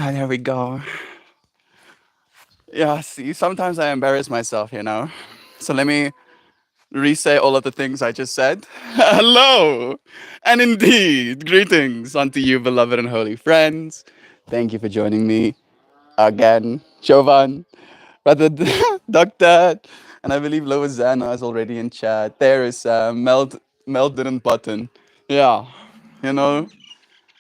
There we go. Yeah, see, sometimes I embarrass myself. So let me re-say all of the things I just said. Hello! And indeed, greetings unto you, beloved and holy friends. Thank you for joining me again. Jovan, rather Doctor, and I believe Loazana is already in chat. There is Mel didn't button. Yeah, you know,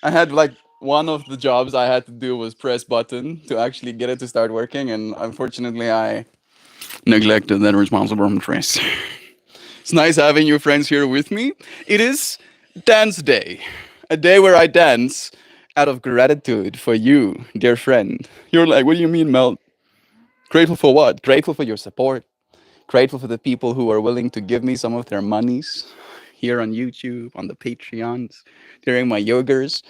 I had like one of the jobs I had to do was press button to actually get it to start working, and unfortunately, I neglected that responsibility. It's nice having you friends here with me. It is Dance Day, a day where I dance out of gratitude for you, dear friend. You're like, what do you mean, Mel? Grateful for what? Grateful for your support. Grateful for the people who are willing to give me some of their monies here on YouTube, on the Patreons, during my yogas.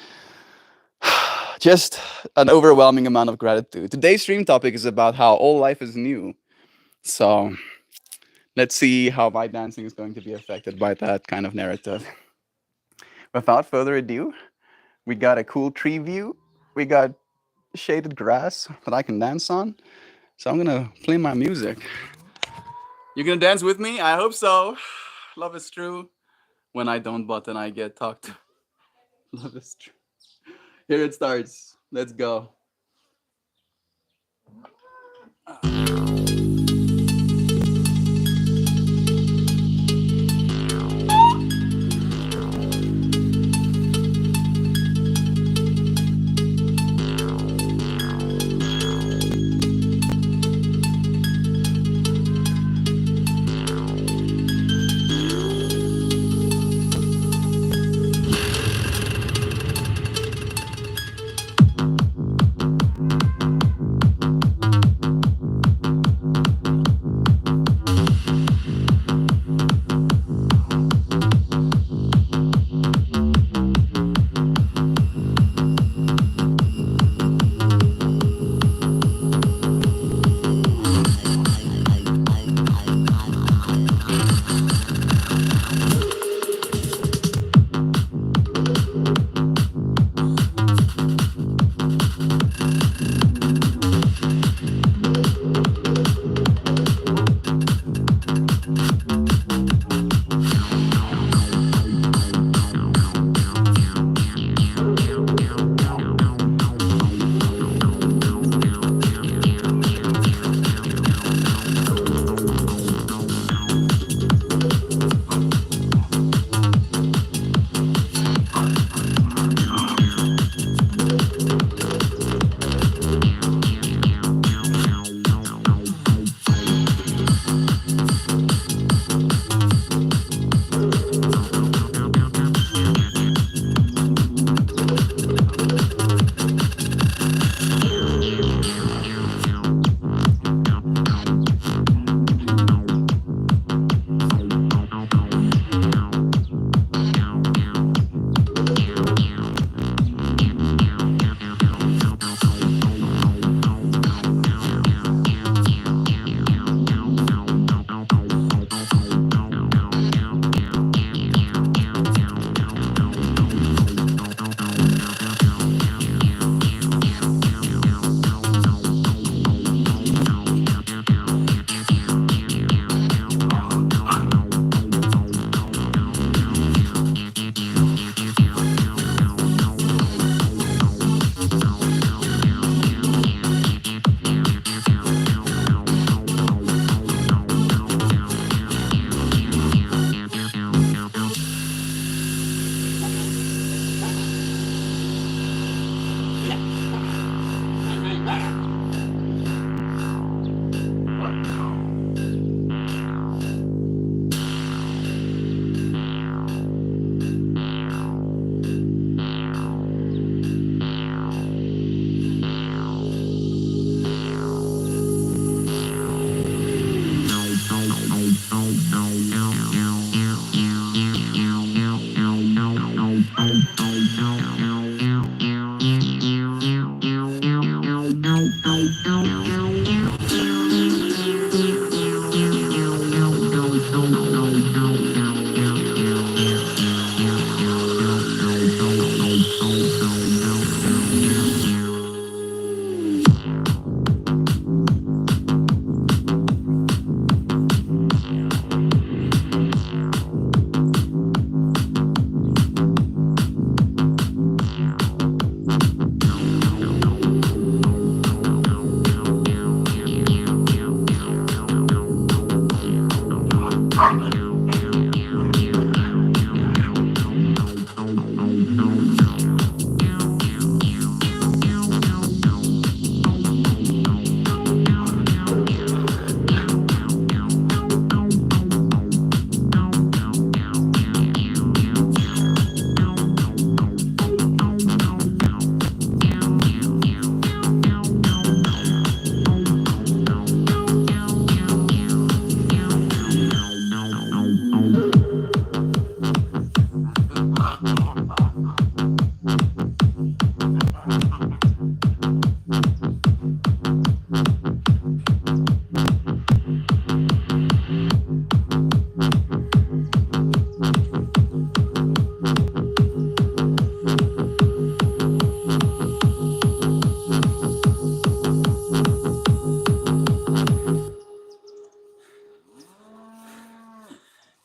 Just an overwhelming amount of gratitude. Today's stream topic is about how all life is new. So let's see how my dancing is going to be affected by that kind of narrative. Without further ado, we got a cool tree view. We got shaded grass that I can dance on. So I'm gonna play my music. You gonna dance with me? I hope so. Love is true. When I don't button, I get talked to. Love is true. Here it starts. Let's go.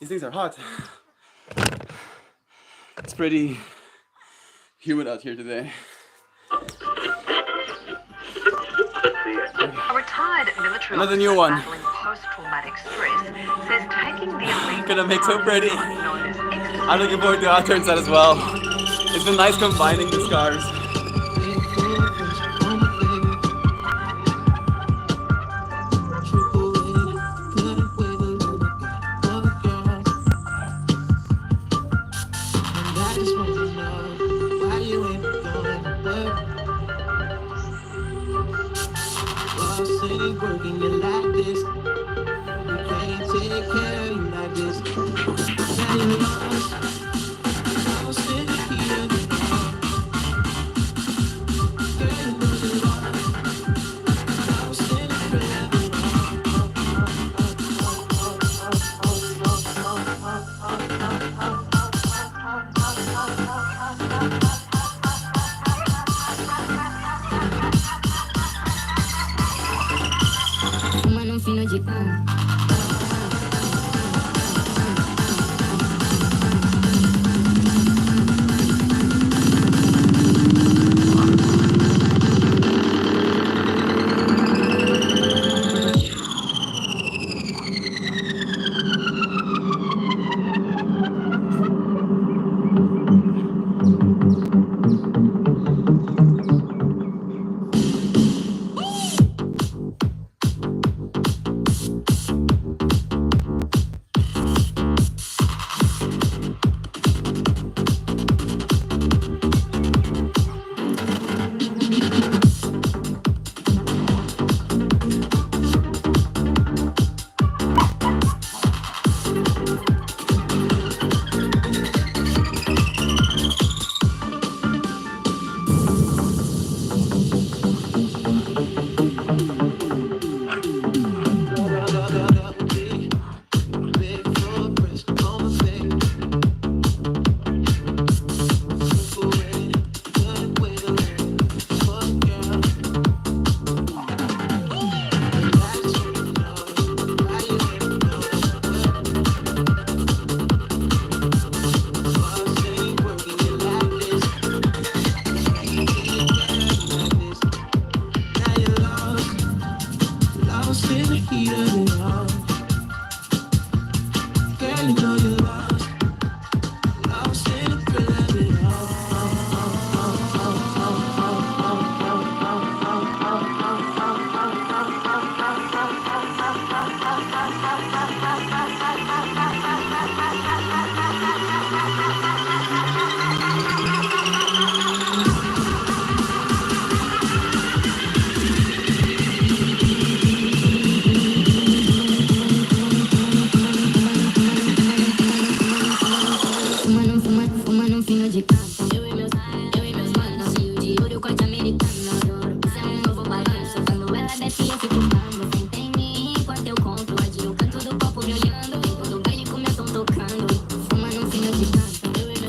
These things are hot. It's pretty humid out here today. A retired military Another new one. battling post-traumatic stress says taking the illegal Gonna make so pretty. known as ecstasy I'm looking forward to how it turns out as well. It's been nice combining the scars. Working it like this, you can't take care of you like this. Now you're lost in the heat of it all. Girl, you know you're lost in the thrill of it Fumando um fino de pão. Fumando um fino de pão. Eu e meus manos, fio de ouro, corte americano. Isso é um novo balanço. Quando ela desce, eu fico bambo. Senta em mim enquanto eu conto. Ladinho, canto do copo me olhando. Enquanto o baile com meu som tocando. Fumando um fino de pão. Eu e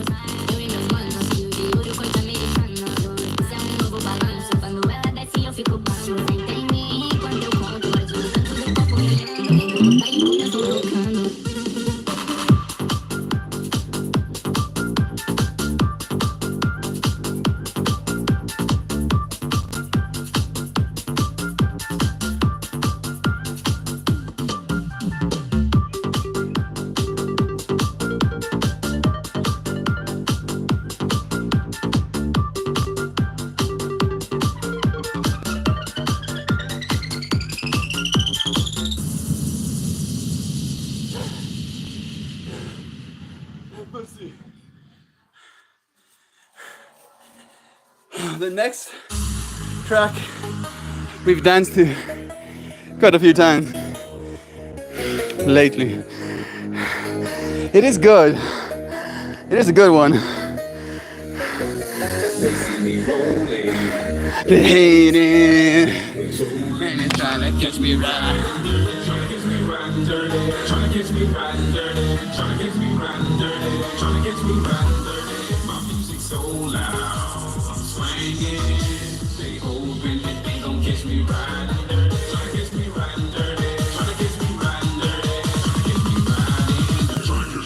meus manos, fio de ouro, corte americano. Isso é um novo balanço. Quando ela desce, eu fico bambo. Senta em mim enquanto eu conto. Ladinho, canto do copo me olhando. Enquanto o baile com meu som tocando. The next track we've danced to quite a few times lately. It is good. It is a good one. They hate it. And it's trying to catch me right. Tryna catch me riding dirty. Tryna catch me riding dirty. Tryna catch me riding dirty. Tryna catch me riding dirty. My music so loud, I'm swinging. They hoping that they gon' catch me riding dirty. Tryna catch me riding dirty. Tryna catch me riding dirty. Tryna catch me riding dirty.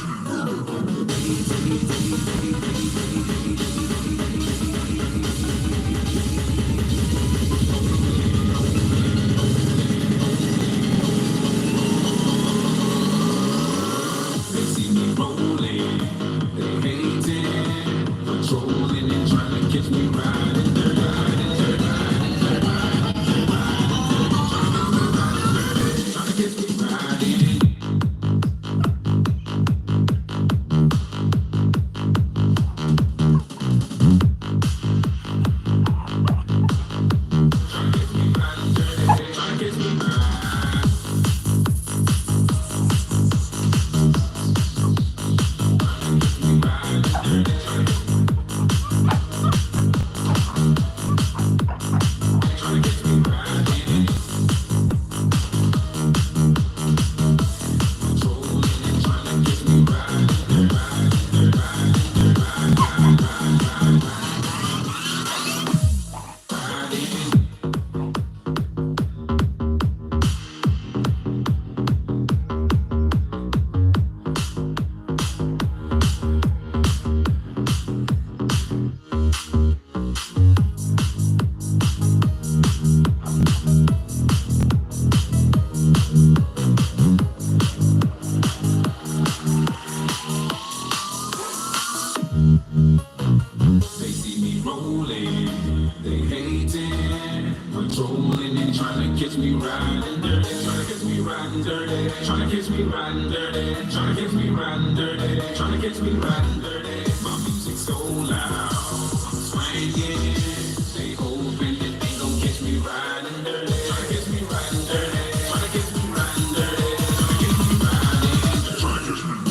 catch me riding dirty, tryna catch me riding dirty, tryna catch me riding dirty, tryna catch me riding dirty. My music so loud, I'm swinging. They hoping that they gon' catch me riding dirty, tryna catch me riding dirty, tryna catch me riding dirty, tryna catch me riding, tryna catch me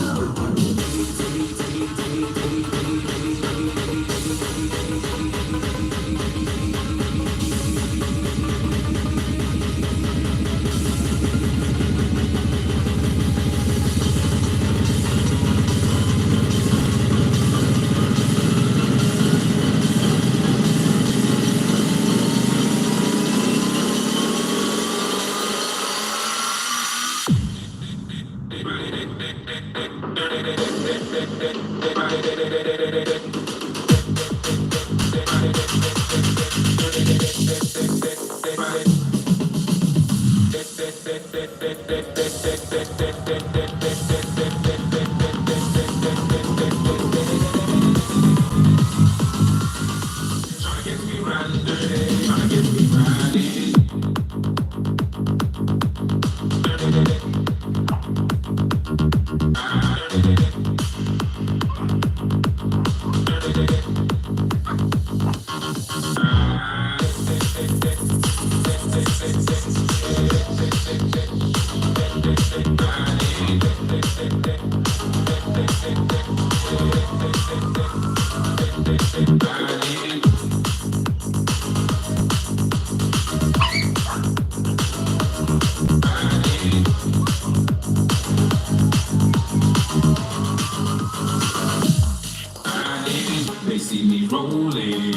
They see me rolling,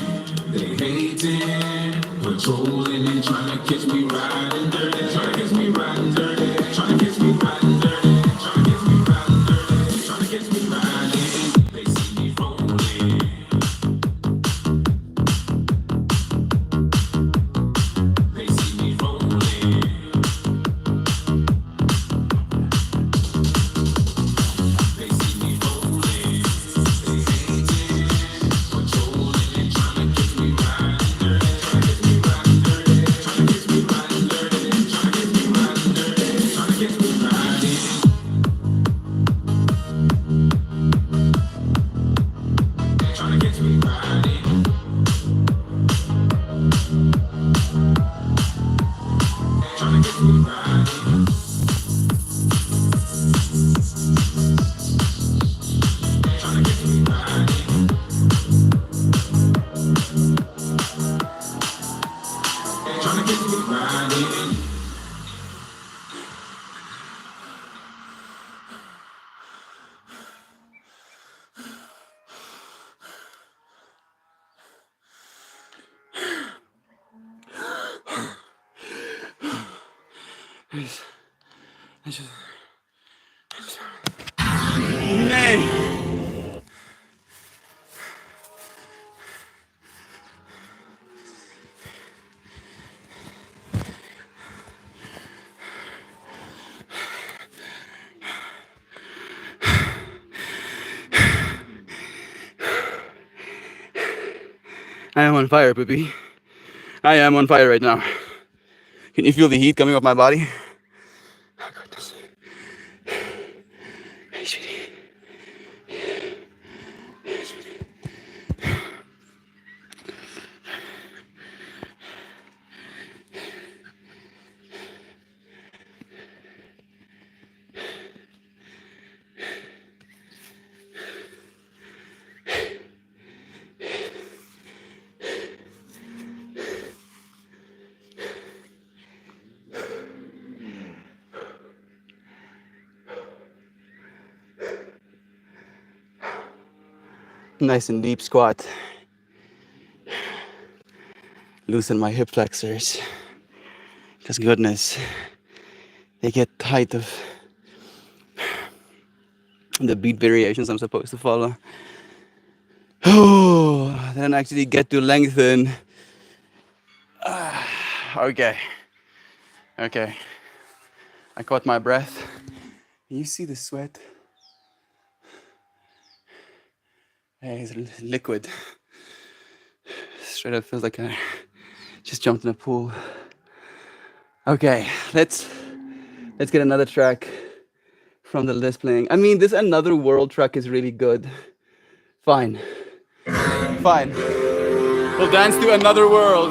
they hating, patrolling and trying to catch me riding dirty, trying to catch me riding dirty, trying to catch me riding dirty, trying to catch me riding dirty, trying to catch me riding. They see me rolling. They see me rolling. They see me rolling. They hating, patrolling and trying to catch me riding dirty, trying to catch me riding dirty, trying to catch me riding dirty, trying to catch me riding dirty, trying to catch me riding. Trying to catch me riding. Trying to catch me riding. Trying to catch me riding. Trying to catch me riding. Nay. I am on fire, Poopy. I am on fire right now. Can you feel the heat coming off my body? Oh, goodness. Hey, sweetie. Hey, sweetie. Nice and deep squat. Loosen my hip flexors. Because goodness, they get tight of the beat variations I'm supposed to follow. Oh, then actually get to lengthen. Okay. Okay. I caught my breath. You see the sweat? Hey, it's liquid. Straight up feels like I just jumped in a pool. Okay, let's Let's get another track from the list playing. I mean, this Another World track is really good. Fine. Fine. We'll dance to Another World.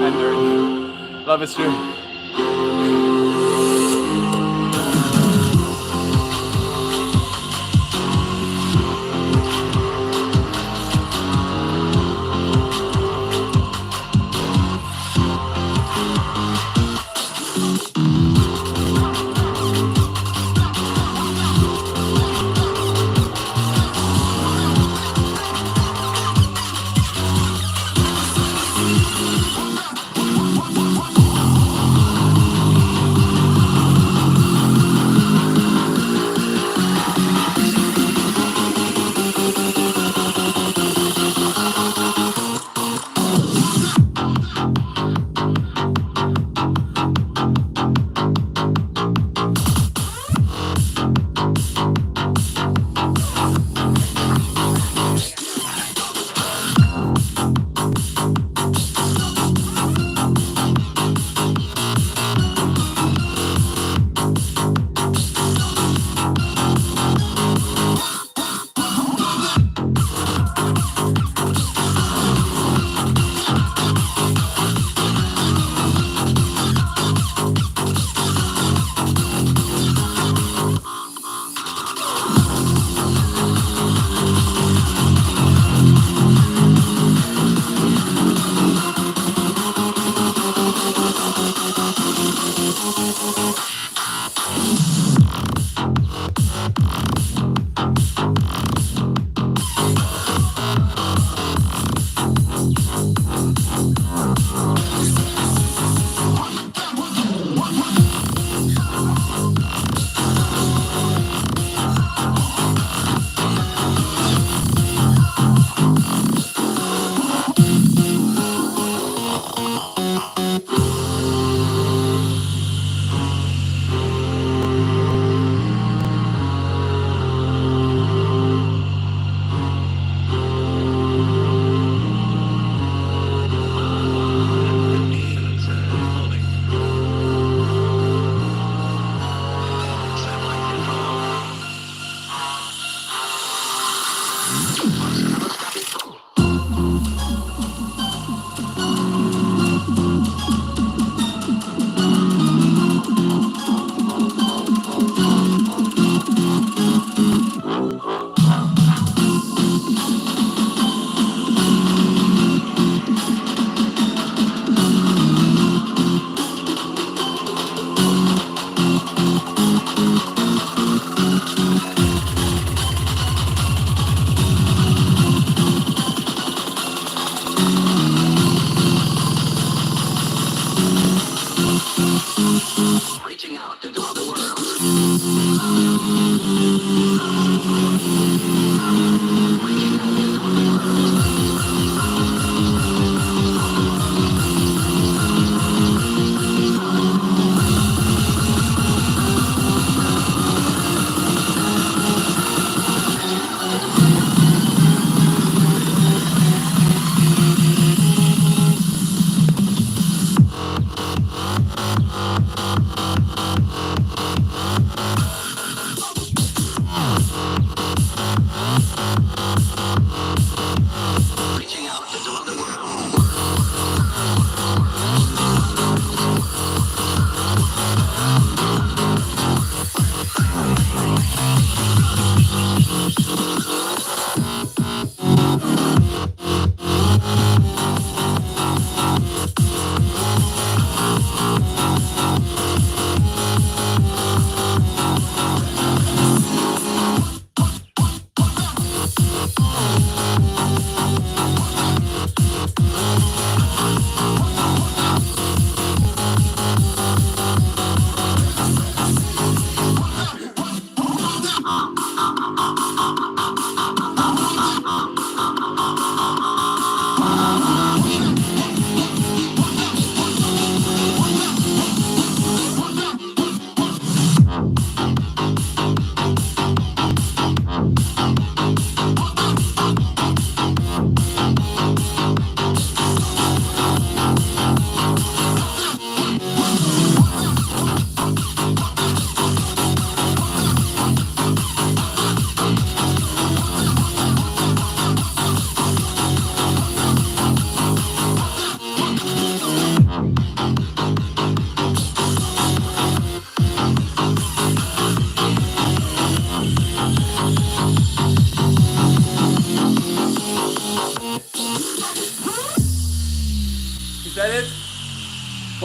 And love is true.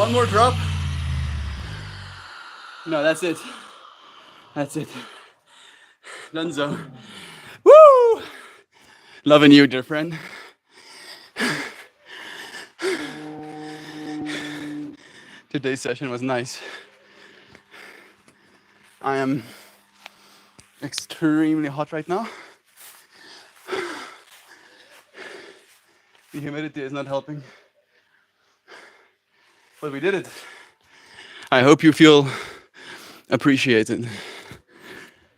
One more drop. No, that's it. That's it. Dunzo. Woo! Loving you, dear friend. Today's session was nice. I am extremely hot right now. The humidity is not helping. But we did it. I hope you feel appreciated.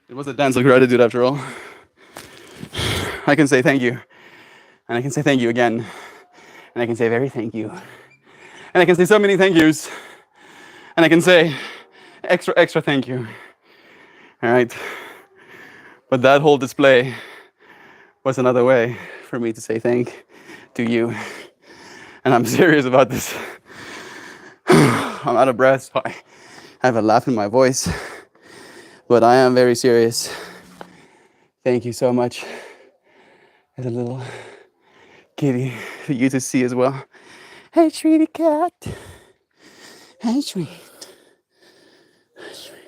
It was a dance of gratitude after all. I can say thank you. And I can say thank you again. And I can say very thank you. And I can say so many thank yous. And I can say extra thank you. All right. But that whole display was another way for me to say thank to you. And I'm serious about this. I'm out of breath, so I have a laugh in my voice. But I am very serious. Thank you so much. There's a little kitty for you to see as well. Hey, sweetie cat. Hey, sweet. Hey, sweet.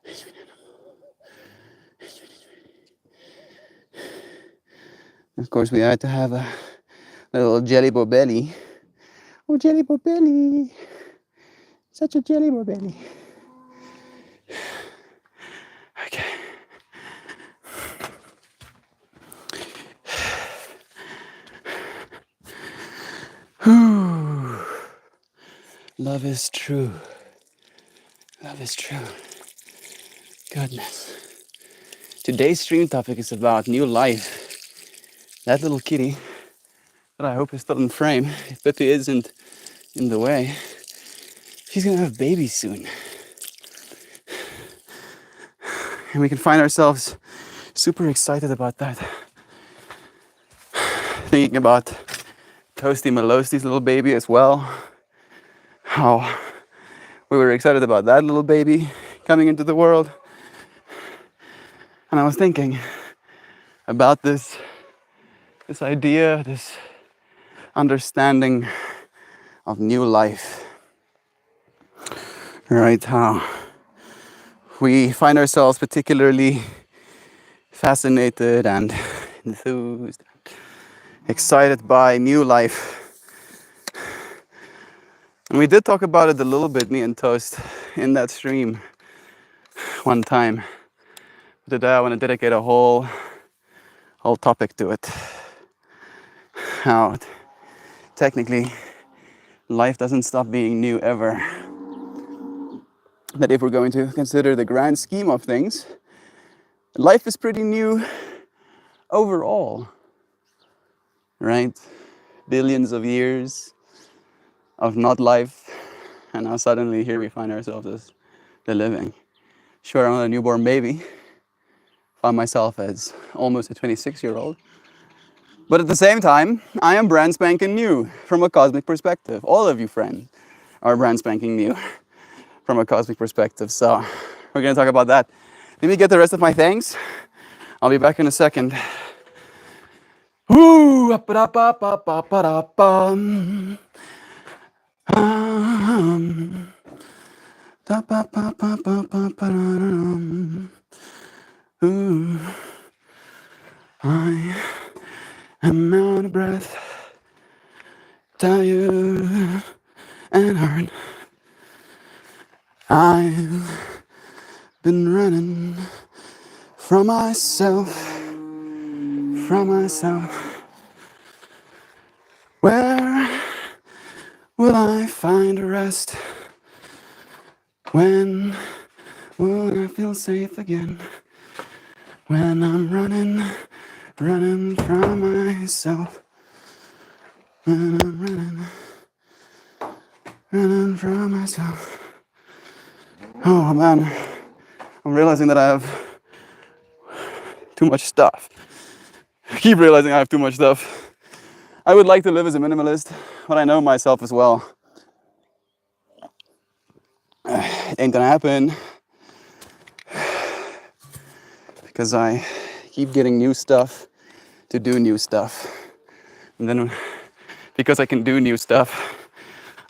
Hey, sweet animal. Hey, sweetie, sweetie. Of course, we had to have a little jelly bobelli. Oh, jelly bobelli. Such a jelly bobelli. Okay. Love is true. Love is true. Goodness. Today's stream topic is about new life. That little kitty that I hope is still in frame, if Pippi isn't in the way, she's gonna have babies soon. And we can find ourselves super excited about that. Thinking about Toasty Melosty's little baby as well. How we were excited about that little baby coming into the world. And I was thinking about this idea, this understanding of new life. Right, how we find ourselves particularly fascinated and enthused, excited by new life. And we did talk about it a little bit, me and Toast, in that stream one time. Today I want to dedicate a whole topic to it. How technically life doesn't stop being new ever. That if we're going to consider the grand scheme of things, life is pretty new overall, right? Billions of years of not life, and now suddenly here we find ourselves as the living. Sure, I'm not a newborn baby. Find myself as almost a 26-year-old. But at the same time, I am brand spanking new from a cosmic perspective. All of you friends are brand spanking new from a cosmic perspective. So we're gonna talk about that. Let me get the rest of my thanks. I'll be back in a second. Ooh, ooh, I am out of breath, tired and hurt. I've been running from myself. Where will I find a rest? When will I feel safe again? When I'm running from myself. When I'm running from myself. Oh man, I'm realizing that I have too much stuff. I keep realizing I have too much stuff. I would like to live as a minimalist, but I know myself as well. It ain't gonna happen because I keep getting new stuff to do new stuff. And then because I can do new stuff,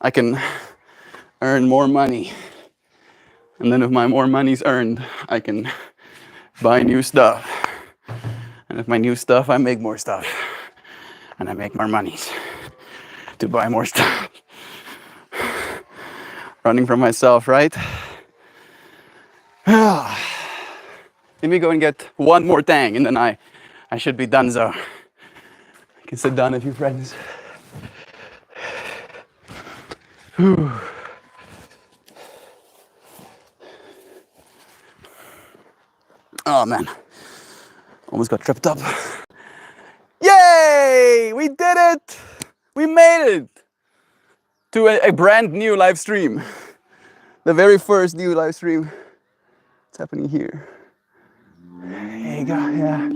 I can earn more money. And then if my more money's earned, I can buy new stuff. And if my new stuff, I make more stuff. And I make more monies to buy more stuff. Running from myself, right? Let me go and get one more tang and then I should be done, so I can sit down with you friends. Whew. Oh man, almost got tripped up. Yay! We did it! We made it to a brand new live stream. The very first new live stream. It's happening here. There you go, yeah.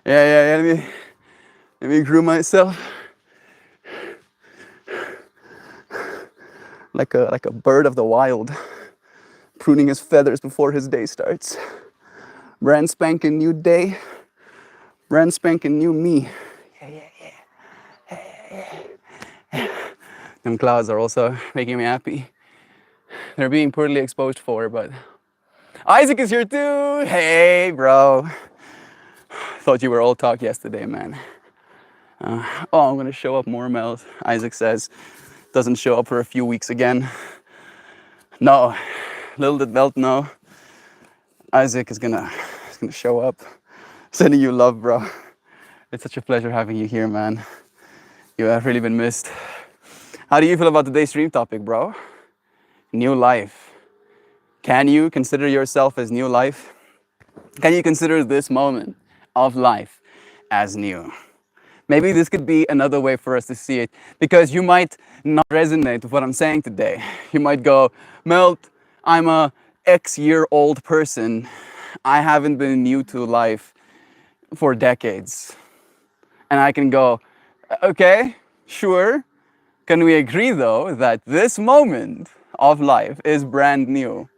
Yeah, let me groom myself. Like a bird of the wild, pruning his feathers before his day starts. Brand spanking new day, brand spanking new me. Yeah. Them clouds are also making me happy. They're being poorly exposed for, but Isaac is here too. Hey, bro. Thought you were all talk yesterday, man. I'm gonna show up more, Mel. Isaac says. Doesn't show up for a few weeks again. No, little did Melt know. Isaac is gonna show up. Sending you love, bro. It's such a pleasure having you here, man. You have really been missed. How do you feel about today's stream topic, bro? New life. Can you consider yourself as new life? Can you consider this moment of life as new? Maybe this could be another way for us to see it, because you might not resonate with what I'm saying today. You might go, Melt, I'm a X-year-old person. I haven't been new to life for decades. And I can go, okay, sure. Can we agree though that this moment of life is brand new,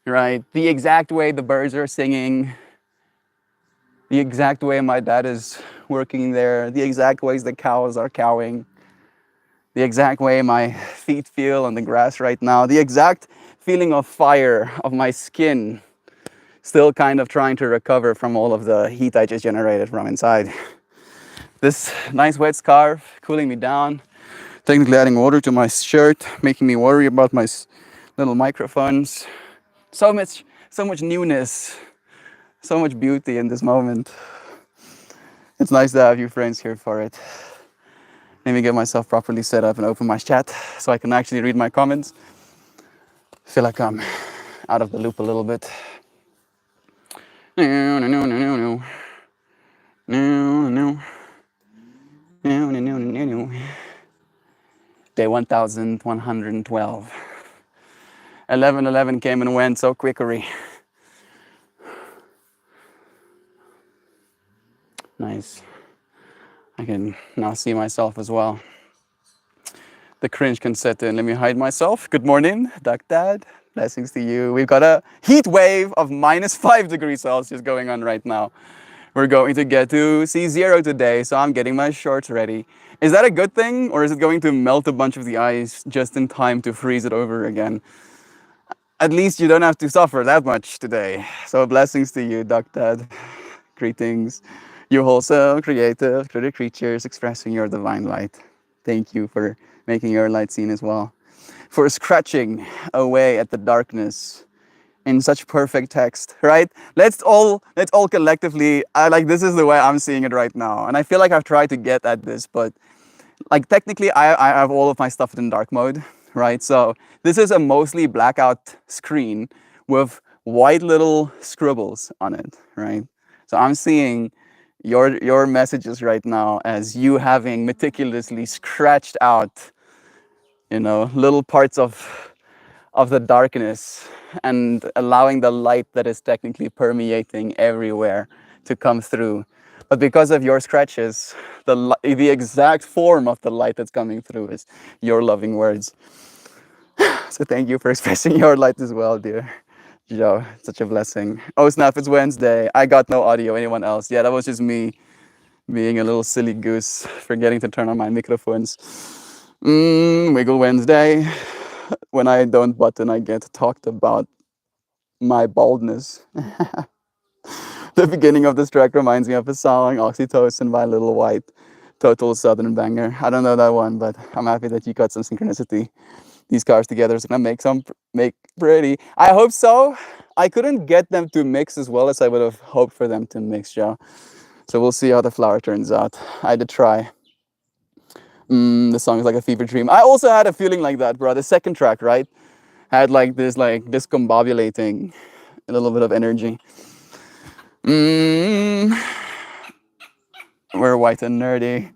right? The exact way the birds are singing, the exact way my dad is working there, the exact ways the cows are cowing, the exact way my feet feel on the grass right now, the exact feeling of fire of my skin, still kind of trying to recover from all of the heat I just generated from inside. This nice wet scarf cooling me down, technically adding water to my shirt, making me worry about my little microphones. So much newness, so much beauty in this moment. It's nice to have you friends here for it. Let me get myself properly set up and open my chat so I can actually read my comments. I feel like I'm out of the loop a little bit. Day 1112. 1111 came and went so quickery. Nice. I can now see myself as well. The cringe can set in. Let me hide myself. Good morning, Duck Dad. Blessings to you. We've got a heat wave of -5 degrees Celsius going on right now. We're going to get to C0 today, so I'm getting my shorts ready. Is that a good thing, or is it going to melt a bunch of the ice just in time to freeze it over again? At least you don't have to suffer that much today. So blessings to you, Duck Dad. Greetings. You wholesome, creative, critter creatures expressing your divine light. Thank you for making your light seen as well. For scratching away at the darkness in such perfect text, right? Let's all collectively, this is the way I'm seeing it right now. And I feel like I've tried to get at this, but like technically I have all of my stuff in dark mode, right? So this is a mostly blackout screen with white little scribbles on it, right? So I'm seeing your messages right now as you having meticulously scratched out, little parts of the darkness and allowing the light that is technically permeating everywhere to come through. But because of your scratches, the exact form of the light that's coming through is your loving words. So thank you for expressing your light as well, dear Joe. Such a blessing. Oh snap, it's Wednesday. I got no audio. Anyone else? Yeah, that was just me being a little silly goose, forgetting to turn on my microphones. Wiggle Wednesday. when I don't button, I get talked about my baldness. The beginning of this track reminds me of a song, Oxytocin by Little White. Total Southern banger. I don't know that one, but I'm happy that you got some synchronicity. These cars together is gonna make pretty. I hope so. I couldn't get them to mix as well as I would have hoped for them to mix, Joe. So we'll see how the flower turns out. I did try. The song is like a fever dream. I also had a feeling like that, bro. The second track, right, had like this discombobulating, a little bit of energy. We're white and nerdy.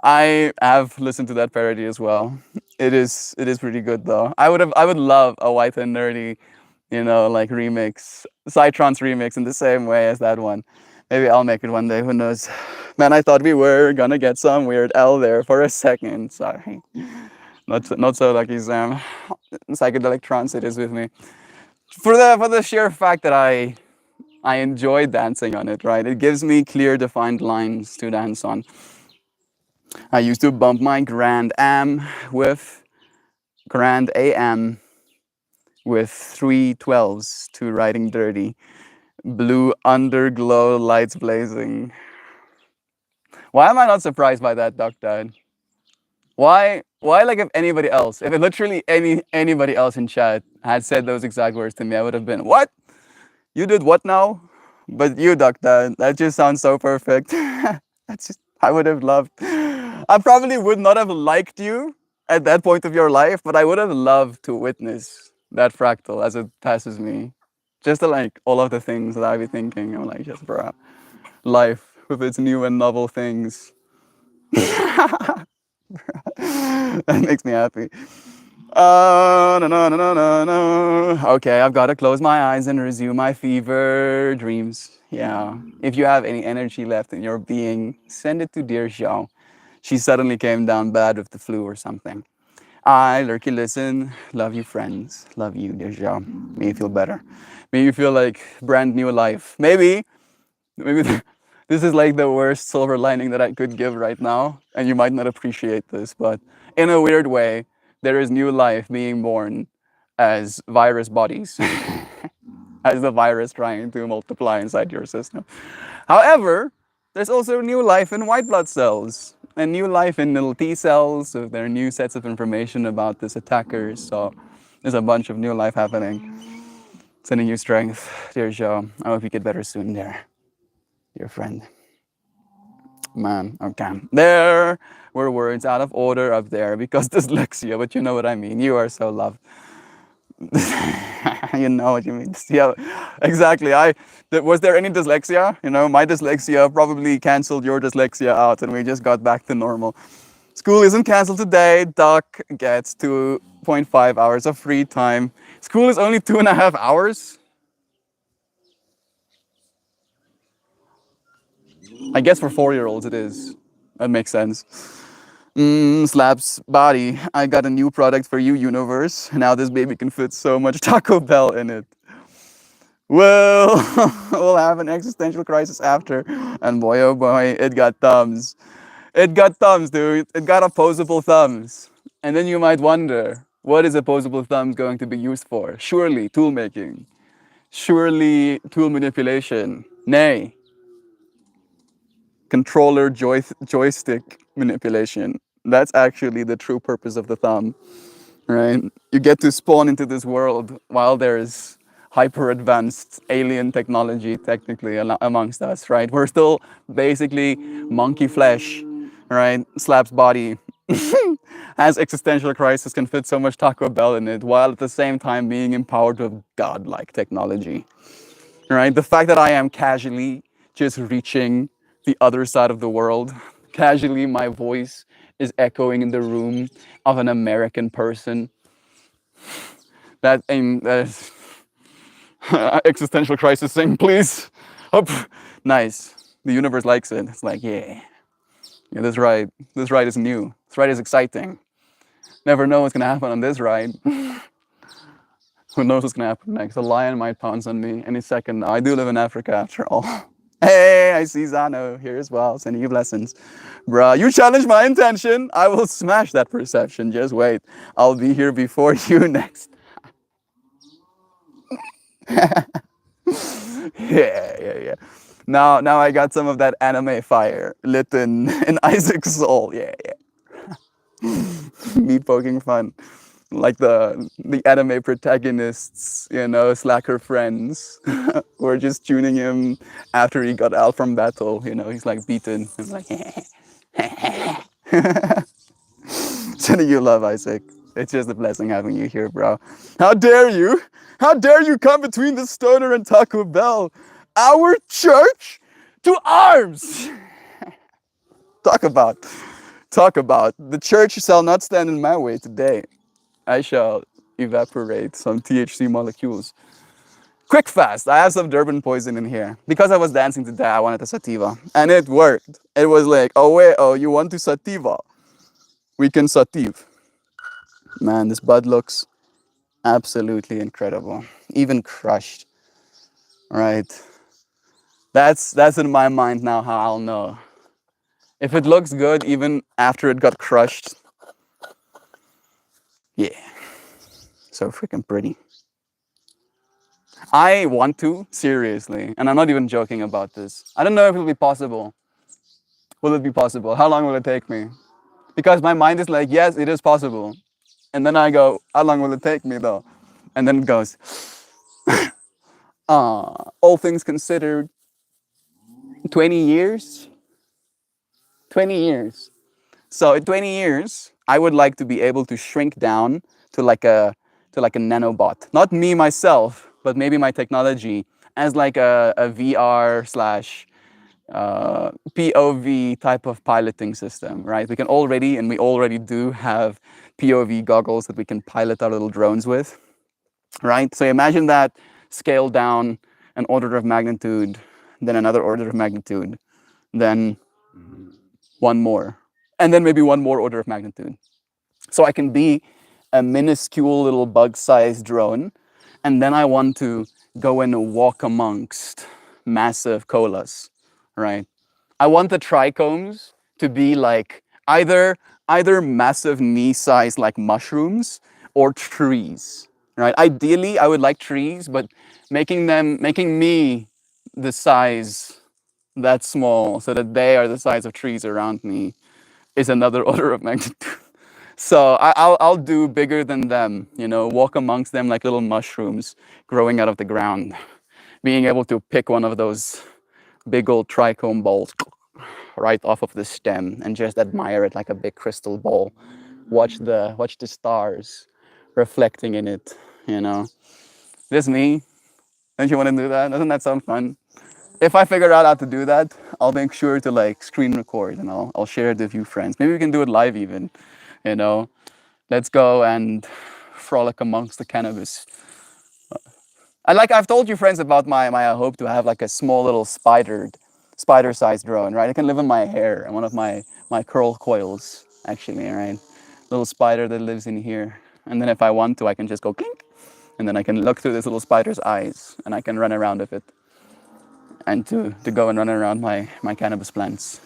I have listened to that parody as well. It is pretty good though. I would love a white and nerdy, like remix, Psytrance remix in the same way as that one. Maybe I'll make it one day. Who knows? Man, I thought we were gonna get some Weird L there for a second. Sorry, not so lucky, Sam. Psychedelic trance it is with me. For the sheer fact that I enjoy dancing on it, right? It gives me clear, defined lines to dance on. I used to bump my Grand AM with 3 12s to Riding Dirty. Blue underglow, lights blazing. Why am I not surprised by that, Duck Dad? Why like if anybody else, if literally anybody else in chat had said those exact words to me, I would have been, what? You did what now? But you, Duck Dad, that just sounds so perfect. I would have loved. I probably would not have liked you at that point of your life, but I would have loved to witness that fractal as it passes me. Just to like all of the things that I'd be thinking. I'm like, just bro, life with its new and novel things. That makes me happy. No. Okay, I've got to close my eyes and resume my fever dreams. Yeah. If you have any energy left in your being, send it to dear Xiao. She suddenly came down bad with the flu or something. I, Lurky, listen. Love you, friends. Love you, dear Xiao. May you feel better. May you feel like brand new life. Maybe this is like the worst silver lining that I could give right now, and you might not appreciate this, but in a weird way, there is new life being born as virus bodies, as the virus trying to multiply inside your system. However, there's also new life in white blood cells, and new life in little T cells, so there are new sets of information about this attacker, so there's a bunch of new life happening. Sending you strength, dear Joe. I hope you get better soon, dear friend. Man, okay. There were words out of order up there because dyslexia, but you know what I mean. You are so loved. You know what you mean. Yeah, exactly. Was there any dyslexia? My dyslexia probably canceled your dyslexia out and we just got back to normal. School isn't canceled today. Doc gets 2.5 hours of free time. School is only 2.5 hours? I guess for 4-year-olds it is. That makes sense. Slaps body. I got a new product for you, universe. Now this baby can fit so much Taco Bell in it. Well, we'll have an existential crisis after. And boy, oh boy, it got thumbs. It got thumbs, dude. It got opposable thumbs. And then you might wonder, what is opposable thumbs going to be used for? Surely tool making. Surely tool manipulation. Nay. Controller joystick manipulation. That's actually the true purpose of the thumb, right? You get to spawn into this world while there's hyper advanced alien technology technically amongst us, right? We're still basically monkey flesh, right? Slaps body has existential crisis, can fit so much Taco Bell in it, while at the same time being empowered with godlike technology, right? The fact that I am casually just reaching the other side of the world, casually my voice is echoing in the room of an American person. That is existential crisis thing, please. Oh, nice. The universe likes it. It's like, yeah, this ride is new. This ride is exciting. Never know what's gonna happen on this ride. Who knows what's gonna happen next? A lion might pounce on me any second. I do live in Africa after all. Hey, I see Zano here as well, sending you blessings. Bruh, you challenge my intention. I will smash that perception. Just wait. I'll be here before you next. Yeah. Now I got some of that anime fire lit in Isaac's soul. Yeah. Me poking fun. Like the anime protagonists, slacker friends who are just tuning him after he got out from battle. He's like beaten. He's like, sending you love, Isaac. It's just a blessing having you here, bro. How dare you? How dare you come between the stoner and Taco Bell? Our church to arms! Talk about. The church shall not stand in my way today. I shall evaporate some THC molecules. Quick fast, I have some Durban poison in here. Because I was dancing today, I wanted a sativa. And it worked. It was like, oh wait, you want to sativa? We can sativ. Man, this bud looks absolutely incredible. Even crushed, right? That's in my mind now how I'll know. If it looks good even after it got crushed, yeah, so freaking pretty. I want to, seriously, and I'm not even joking about this. I don't know if it'll be possible. Will it be possible? How long will it take me? Because my mind is like, yes, it is possible. And then I go, how long will it take me though? And then it goes, all things considered, 20 years? 20 years. So in 20 years, I would like to be able to shrink down to like a nanobot. Not me myself, but maybe my technology as like a VR slash POV type of piloting system, right? We already do have POV goggles that we can pilot our little drones with, right? So imagine that scaled down an order of magnitude, then another order of magnitude, then one more, and then maybe one more order of magnitude. So I can be a minuscule little bug-sized drone, and then I want to go and walk amongst massive colas, right? I want the trichomes to be like either massive knee-sized like mushrooms or trees, right? Ideally, I would like trees, but making me the size that small so that they are the size of trees around me is another order of magnitude. So I'll do bigger than them, walk amongst them like little mushrooms growing out of the ground, being able to pick one of those big old trichome balls right off of the stem and just admire it like a big crystal ball. Watch the stars reflecting in it, This me? Don't you want to do that? Doesn't that sound fun? If I figure out how to do that, I'll make sure to like screen record and I'll share it with you friends. Maybe we can do it live even, Let's go and frolic amongst the cannabis. I've told you friends about my hope to have like a small little spider-sized drone, right? It can live in my hair and one of my curl coils, actually, right? Little spider that lives in here. And then if I want to, I can just go clink, and then I can look through this little spider's eyes and I can run around with it. And to go and run around my cannabis plants.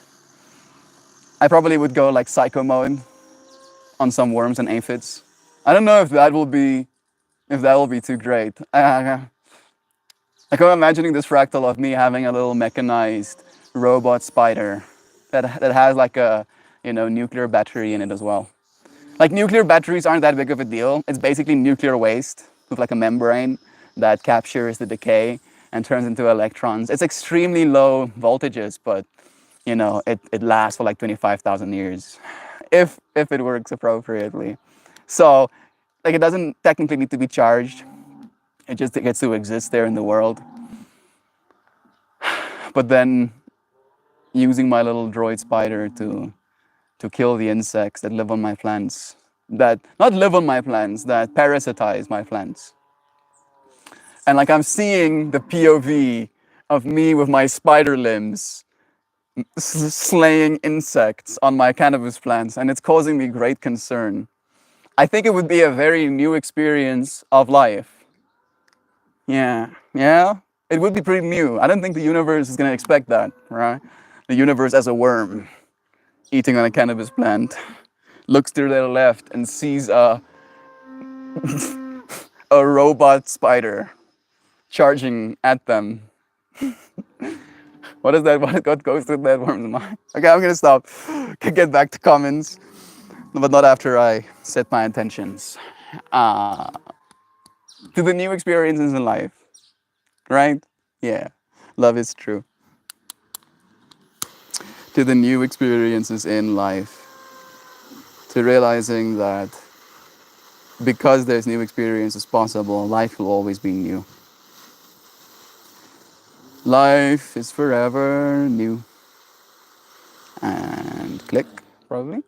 I probably would go like psycho mode on some worms and aphids. I don't know if that will be too great. I'm imagining this fractal of me having a little mechanized robot spider that has like a nuclear battery in it as well. Like nuclear batteries aren't that big of a deal. It's basically nuclear waste with like a membrane that captures the decay and turns into electrons. It's extremely low voltages, but it lasts for like 25,000 years if it works appropriately. So like it doesn't technically need to be charged. It just gets to exist there in the world. But then using my little droid spider to kill the insects that live on my plants, that parasitize my plants. And like I'm seeing the POV of me with my spider limbs slaying insects on my cannabis plants, and it's causing me great concern. I think it would be a very new experience of life. Yeah. It would be pretty new. I don't think the universe is going to expect that, right? The universe as a worm eating on a cannabis plant looks to their left and sees a robot spider charging at them. What is that? What goes through that worm's mind? Okay, I'm gonna stop. Can get back to comments, but not after I set my intentions to the new experiences in life, right? Yeah, love is true. To the new experiences in life, to realizing that because there's new experiences possible, life will always be new. Life is forever new. And click, probably.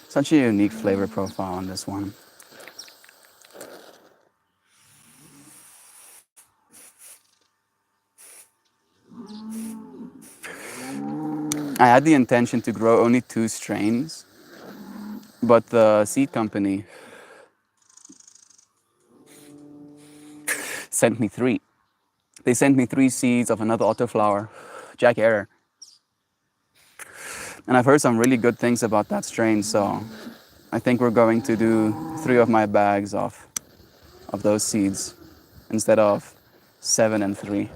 Such a unique flavor profile on this one. I had the intention to grow only 2 strains, but the seed company sent me 3. They sent me 3 seeds of another autoflower, Jack Herer. And I've heard some really good things about that strain, so I think we're going to do 3 of my bags of those seeds instead of 7 and 3.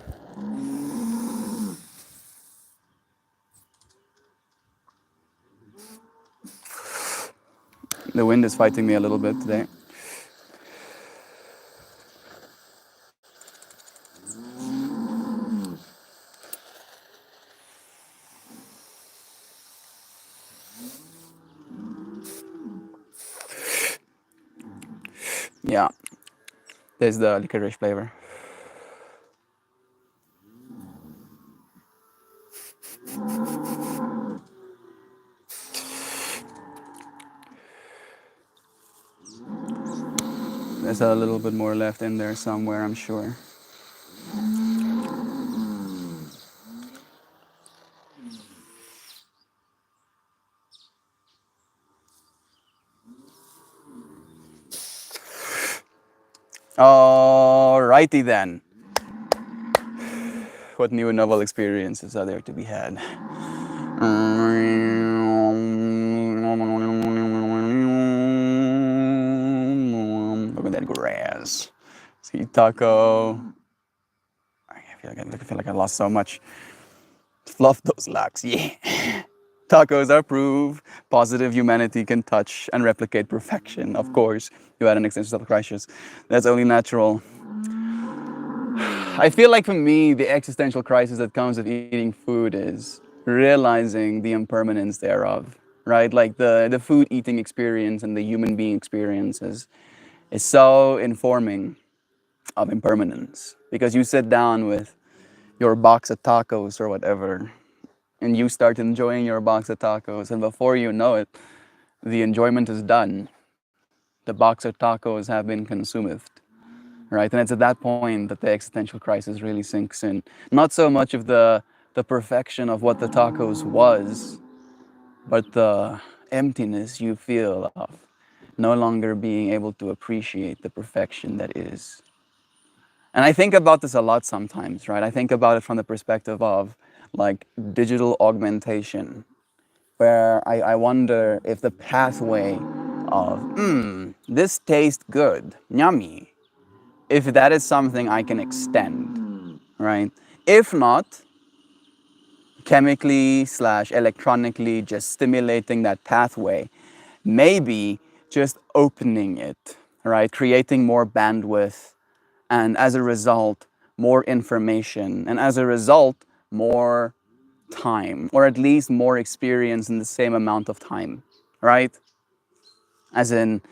The wind is fighting me a little bit today. Yeah, there's the licorice flavor. There's a little bit more left in there somewhere, I'm sure. Alrighty then. What new and novel experiences are there to be had? Look at that grass. See taco. I feel like I lost so much. Fluff those locks, yeah. Tacos are proof positive humanity can touch and replicate perfection. Of course, you had an existential crisis. That's only natural. I feel like for me, the existential crisis that comes with eating food is realizing the impermanence thereof, right? Like the food eating experience and the human being experience is so informing of impermanence, because you sit down with your box of tacos or whatever, and you start enjoying your box of tacos, and before you know it, the enjoyment is done. The box of tacos have been consumed, right? And it's at that point that the existential crisis really sinks in. Not so much of the perfection of what the tacos was, but the emptiness you feel of no longer being able to appreciate the perfection that is. And I think about this a lot sometimes, right? I think about it from the perspective of like digital augmentation, where I wonder if the pathway of, this tastes good, yummy, if that is something I can extend, right? If not, chemically / electronically just stimulating that pathway, maybe just opening it, right? Creating more bandwidth, and as a result, more information, and as a result, more time, or at least more experience in the same amount of time, right? As in,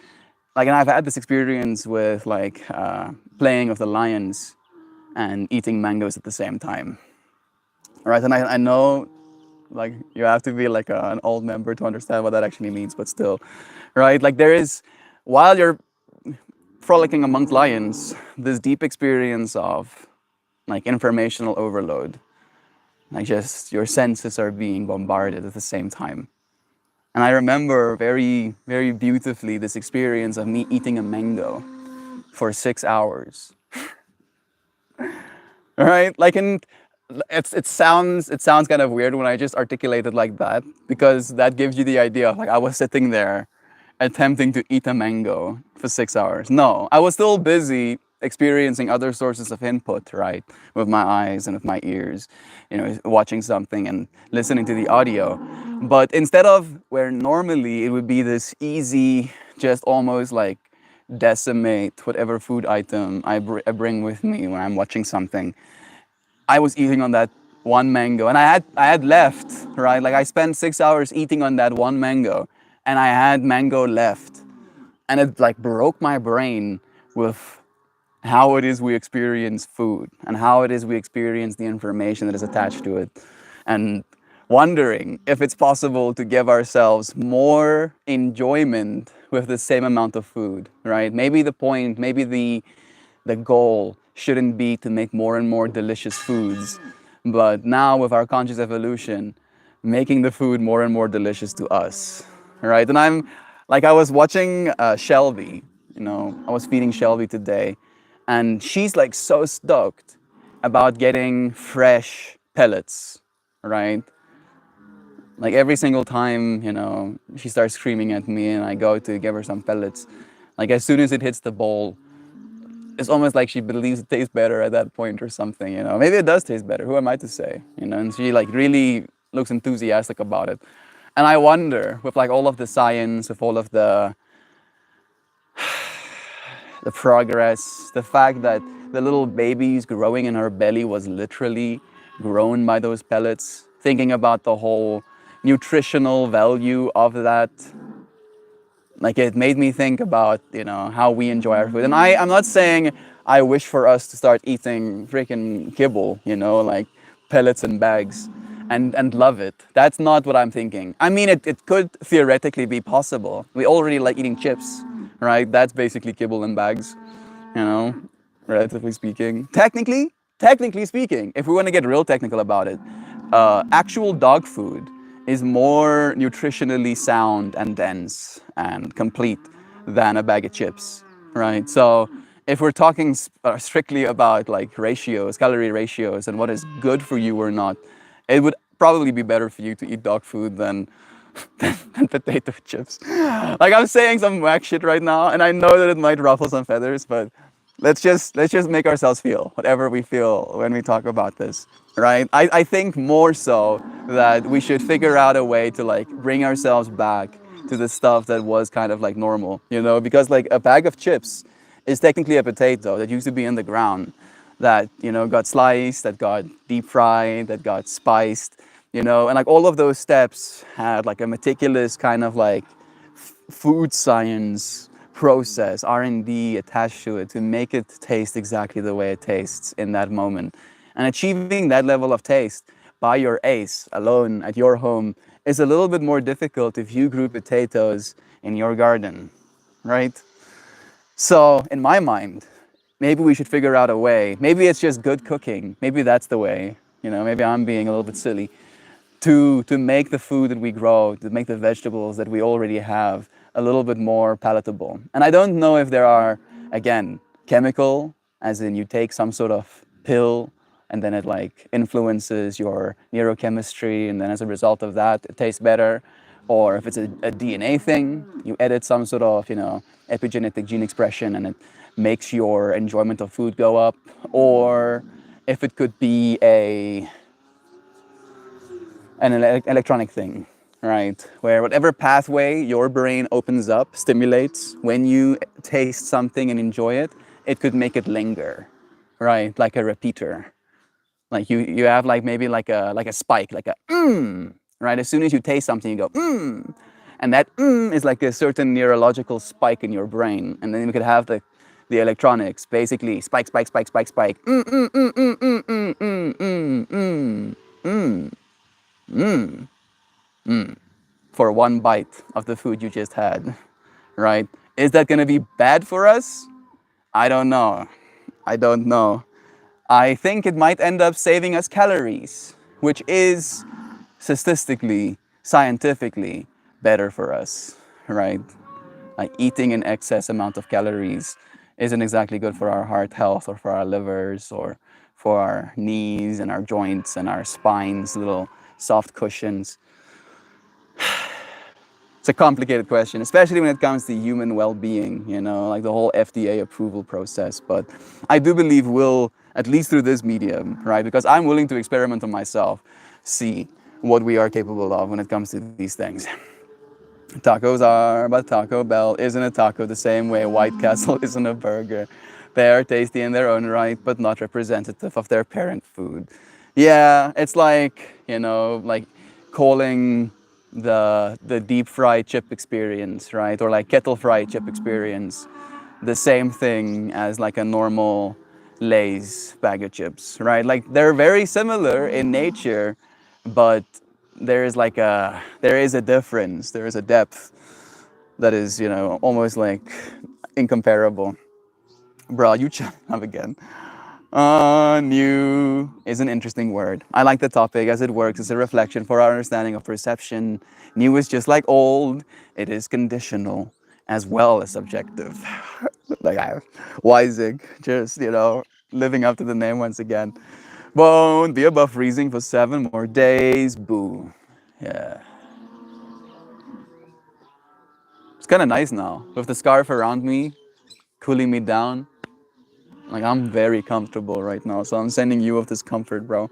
like, and I've had this experience with like playing with the lions and eating mangoes at the same time, right? And I know Like you have to be like an old member to understand what that actually means, but still, right? Like there is, while you're frolicking amongst lions, this deep experience of like informational overload. Like just your senses are being bombarded at the same time. And I remember very, very beautifully this experience of me eating a mango for 6 hours. Right? Like in it sounds kind of weird when I just articulate it like that, because that gives you the idea of like I was sitting there attempting to eat a mango for 6 hours. No, I was still busy experiencing other sources of input, right? With my eyes and with my ears, watching something and listening to the audio. But instead of where normally it would be this easy, just almost like decimate whatever food item I bring with me when I'm watching something, I was eating on that one mango, and I had left, right? Like I spent 6 hours eating on that one mango, and I had mango left, and it like broke my brain with how it is we experience food and how it is we experience the information that is attached to it, and wondering if it's possible to give ourselves more enjoyment with the same amount of food, right? Maybe the point, maybe the goal shouldn't be to make more and more delicious foods, but now with our conscious evolution, making the food more and more delicious to us, right? And I was watching Shelby, I was feeding Shelby today, and she's like so stoked about getting fresh pellets, right? Like every single time, she starts screaming at me and I go to give her some pellets. Like as soon as it hits the bowl, it's almost like she believes it tastes better at that point or something, Maybe it does taste better. Who am I to say, And she like really looks enthusiastic about it. And I wonder, with like all of the science, with all of the progress, the fact that the little babies growing in her belly was literally grown by those pellets, thinking about the whole nutritional value of that, like it made me think about, how we enjoy our food. And I'm not saying I wish for us to start eating freaking kibble, like pellets and bags and love it. That's not what I'm thinking. I mean, it could theoretically be possible. We already like eating chips, right? That's basically kibble and bags, relatively speaking. Technically speaking, if we want to get real technical about it, actual dog food is more nutritionally sound and dense and complete than a bag of chips, right? So if we're talking strictly about like ratios, calorie ratios, and what is good for you or not, it would probably be better for you to eat dog food than potato chips. Like I'm saying some whack shit right now, and I know that it might ruffle some feathers, but let's just make ourselves feel whatever we feel when we talk about this, right? I think more so that we should figure out a way to like bring ourselves back to the stuff that was kind of like normal, because like a bag of chips is technically a potato that used to be in the ground, that got sliced, that got deep fried, that got spiced, and like all of those steps had like a meticulous kind of like food science process, R&D attached to it to make it taste exactly the way it tastes in that moment. And achieving that level of taste by your ace alone at your home is a little bit more difficult if you grew potatoes in your garden, right? So in my mind, maybe we should figure out a way. Maybe it's just good cooking. Maybe that's the way. Maybe I'm being a little bit silly. To make the food that we grow, to make the vegetables that we already have a little bit more palatable. And I don't know if there are, again, chemical, as in you take some sort of pill and then it like influences your neurochemistry, and then as a result of that, it tastes better. Or if it's a DNA thing, you edit some sort of, epigenetic gene expression and it makes your enjoyment of food go up. Or if it could be an electronic thing, right? Where whatever pathway your brain opens up, stimulates, when you taste something and enjoy it, it could make it linger, right? Like a repeater. Like you have like maybe like a spike, like a right? As soon as you taste something, you go and that is like a certain neurological spike in your brain, and then you could have the electronics basically spike, spike, spike, spike, spike, for one bite of the food you just had, right? Is that going to be bad for us? I don't know. I don't know. I think it might end up saving us calories, which is statistically, scientifically better for us, right? Like eating an excess amount of calories isn't exactly good for our heart health or for our livers or for our knees and our joints and our spines, little soft cushions. It's a complicated question, especially when it comes to human well-being, you know, like the whole FDA approval process. But I do believe we'll, at least through this medium, right, because I'm willing to experiment on myself, see what we are capable of when it comes to these things. Tacos are, but Taco Bell isn't a taco the same way White Castle isn't a burger. They are tasty in their own right, but not representative of their parent food. Yeah, it's like, you know, like calling the deep fried chip experience, right? Or like kettle fried chip experience the same thing as like a normal Lay's bag of chips, right? Like they're very similar in nature, but there is a difference, there is a depth that is, you know, almost like incomparable. Bro, you shut up again. New is an interesting word. I like the topic as it works as a reflection for our understanding of perception. New is just like old. It is conditional as well as subjective. Like Weisig, just, you know, living up to the name once again. Won't be above freezing for 7 more days. Boo. Yeah. It's kind of nice now with the scarf around me, cooling me down. Like I'm very comfortable right now, so I'm sending you of this comfort, bro.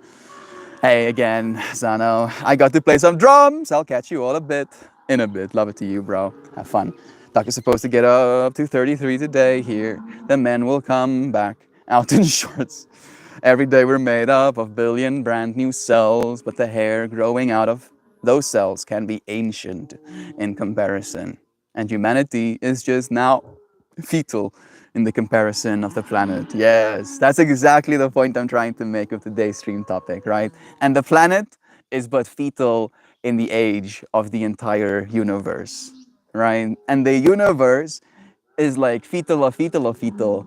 Hey again, Zano. I got to play some drums. I'll catch you all in a bit. Love it to you, bro. Have fun. Doctor's supposed to get up to 33 today here. The men will come back out in shorts. Every day we're made up of billion brand new cells, but the hair growing out of those cells can be ancient in comparison. And humanity is just now fetal in the comparison of the planet. Yes, that's exactly the point I'm trying to make with today's stream topic, right? And the planet is but fetal in the age of the entire universe, right? And the universe is like fetal of fetal of fetal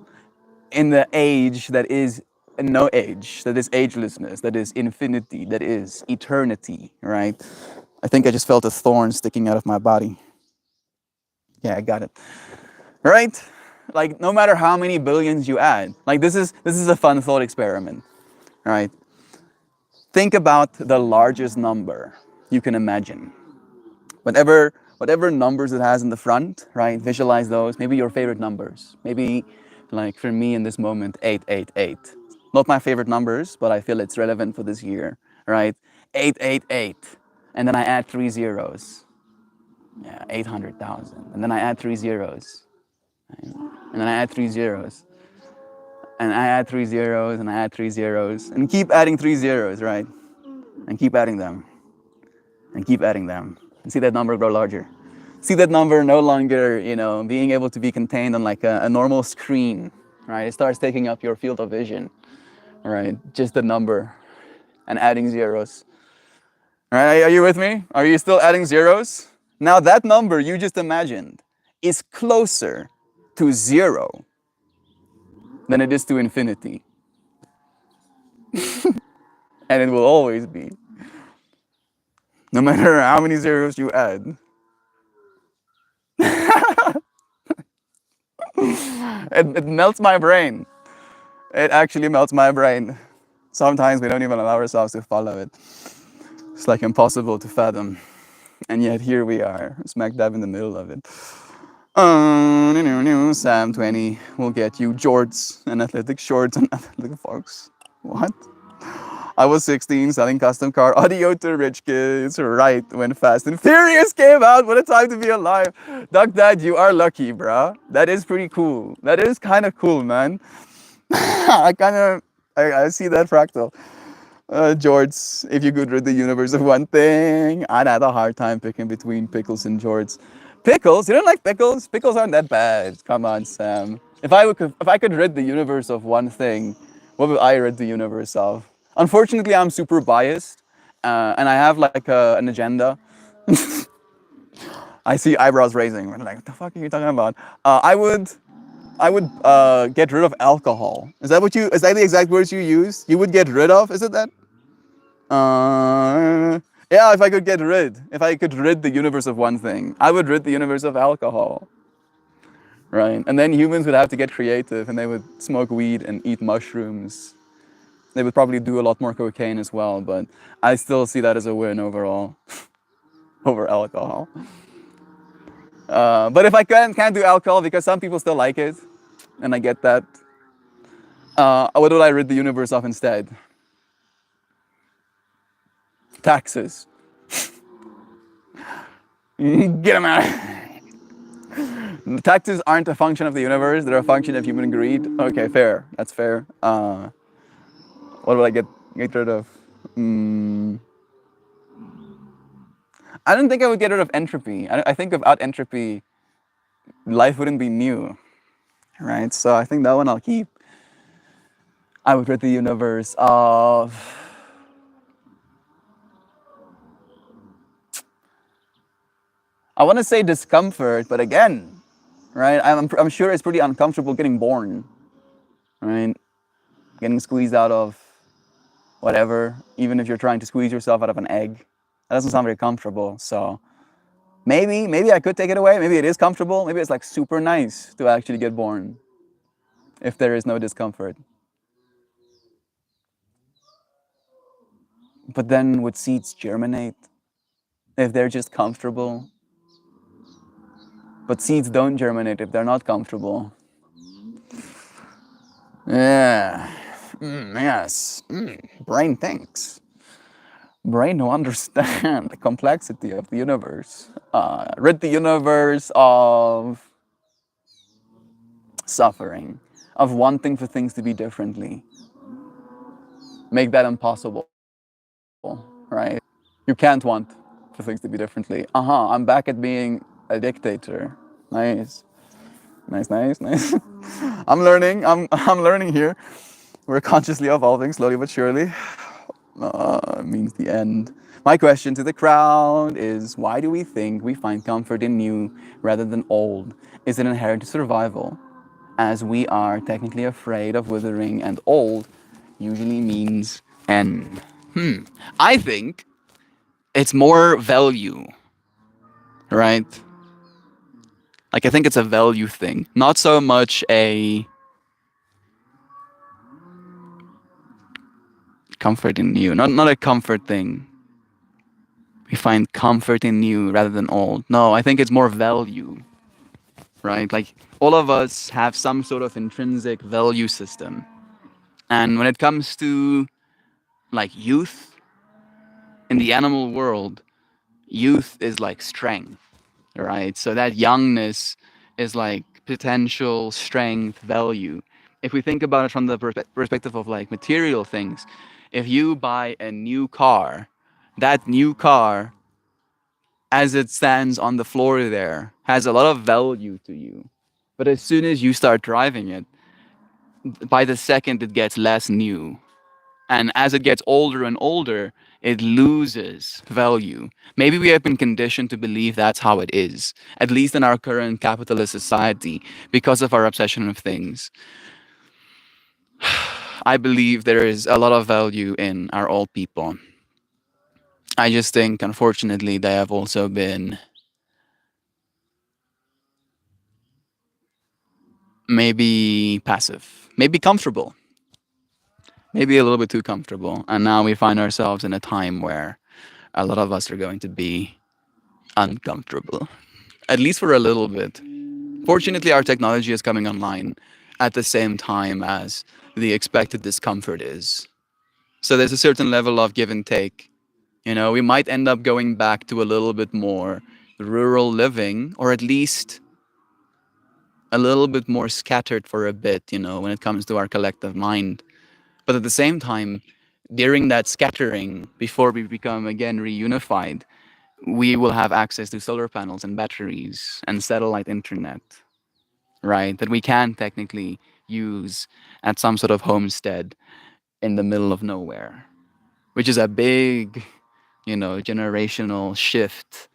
in the age that is no age, that is agelessness, that is infinity, that is eternity, right? I think I just felt a thorn sticking out of my body. Yeah, I got it. Right? Like no matter how many billions you add, like this is a fun thought experiment, right? Think about the largest number you can imagine. Whatever numbers it has in the front, right? Visualize those. Maybe your favorite numbers. Maybe like for me in this moment, 888. Not my favorite numbers, but I feel it's relevant for this year, right? 888. And then I add 3 zeros. Yeah, 800,000. And then I add 3 zeros. And then I add 3 zeros. And I add 3 zeros, and I add 3 zeros. And keep adding 3 zeros, right? And keep adding them. And keep adding them. And see that number grow larger. See that number no longer, you know, being able to be contained on like a normal screen, right? It starts taking up your field of vision, right? Just the number and adding zeros. All right, are you with me? Are you still adding zeros? Now that number you just imagined is closer to 0 than it is to infinity. And it will always be. No matter how many zeros you add. It melts my brain. It actually melts my brain. Sometimes we don't even allow ourselves to follow it. It's like impossible to fathom. And yet here we are, smack dab in the middle of it. Sam 20 will get you jorts and athletic shorts and athletic fox. What? I was 16 selling custom car audio to rich kids right when Fast and Furious came out. What a time to be alive. Duck Dad, you are lucky, bruh. That is pretty cool. That is kind of cool, man. I see that fractal. Jorts, if you could rid the universe of one thing, I'd have a hard time picking between pickles and jorts. Pickles? You don't like pickles? Pickles aren't that bad. Come on, Sam. If I could rid the universe of one thing, what would I rid the universe of? Unfortunately, I'm super biased, and I have like an agenda. I see eyebrows raising. Like, what the fuck are you talking about? I would get rid of alcohol. Is that what you? Is that the exact words you use? You would get rid of? Is it that? Yeah. If I could rid the universe of one thing, I would rid the universe of alcohol. Right, and then humans would have to get creative, and they would smoke weed and eat mushrooms. They would probably do a lot more cocaine as well, but I still see that as a win overall over alcohol. But if I can't do alcohol because some people still like it, and I get that, what would I rid the universe of instead? Taxes. Get them out. Taxes aren't a function of the universe; they're a function of human greed. Okay, fair. That's fair. What would I get rid of? I don't think I would get rid of entropy. I think without entropy, life wouldn't be new, right? So I think that one I'll keep. I would rid the universe of. I want to say discomfort, but again, right? I'm sure it's pretty uncomfortable getting born, right? Getting squeezed out of whatever, even if you're trying to squeeze yourself out of an egg. That doesn't sound very comfortable. So maybe I could take it away. Maybe it is comfortable. Maybe it's like super nice to actually get born if there is no discomfort. But then would seeds germinate if they're just comfortable? But seeds don't germinate if they're not comfortable. Yeah. Yes. Brain thinks. Brain will understand the complexity of the universe. Rid the universe of suffering, of wanting for things to be differently. Make that impossible, right? You can't want for things to be differently. I'm back at being a dictator. Nice. I'm learning. I'm learning here. We're consciously evolving, slowly but surely. Means the end. My question to the crowd is, why do we think we find comfort in new rather than old? Is it inherent to survival? As we are technically afraid of withering, and old usually means end. I think it's more value, right? Like, I think it's a value thing, not so much a comfort in new, not a comfort thing. We find comfort in new rather than old. No, I think it's more value, right? Like, all of us have some sort of intrinsic value system. And when it comes to like youth in the animal world, youth is like strength, right? So that youngness is like potential strength, value. If we think about it from the perspective of like material things, if you buy a new car, that new car, as it stands on the floor there, has a lot of value to you. But as soon as you start driving it, by the second it gets less new. And as it gets older and older, it loses value. Maybe we have been conditioned to believe that's how it is, at least in our current capitalist society, because of our obsession with things. I believe there is a lot of value in our old people. I just think, unfortunately, they have also been maybe passive, maybe comfortable, maybe a little bit too comfortable. And now we find ourselves in a time where a lot of us are going to be uncomfortable, at least for a little bit. Fortunately, our technology is coming online at the same time as the expected discomfort is. So there's a certain level of give and take. You know, we might end up going back to a little bit more rural living, or at least a little bit more scattered for a bit, you know, when it comes to our collective mind. But at the same time, during that scattering, before we become again reunified, we will have access to solar panels and batteries and satellite internet, right? That we can technically use at some sort of homestead in the middle of nowhere, which is a big generational shift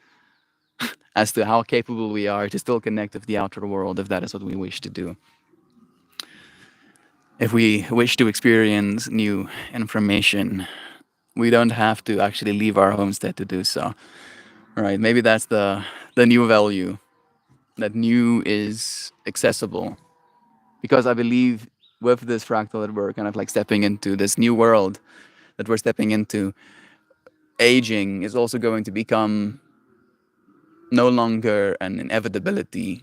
as to how capable we are to still connect with the outer world, if that is what we wish to do. If we wish to experience new information, we don't have to actually leave our homestead to do so. Right? Maybe that's the new value, that new is accessible. Because I believe with this fractal that we're kind of like stepping into this new world that we're stepping into, aging is also going to become no longer an inevitability,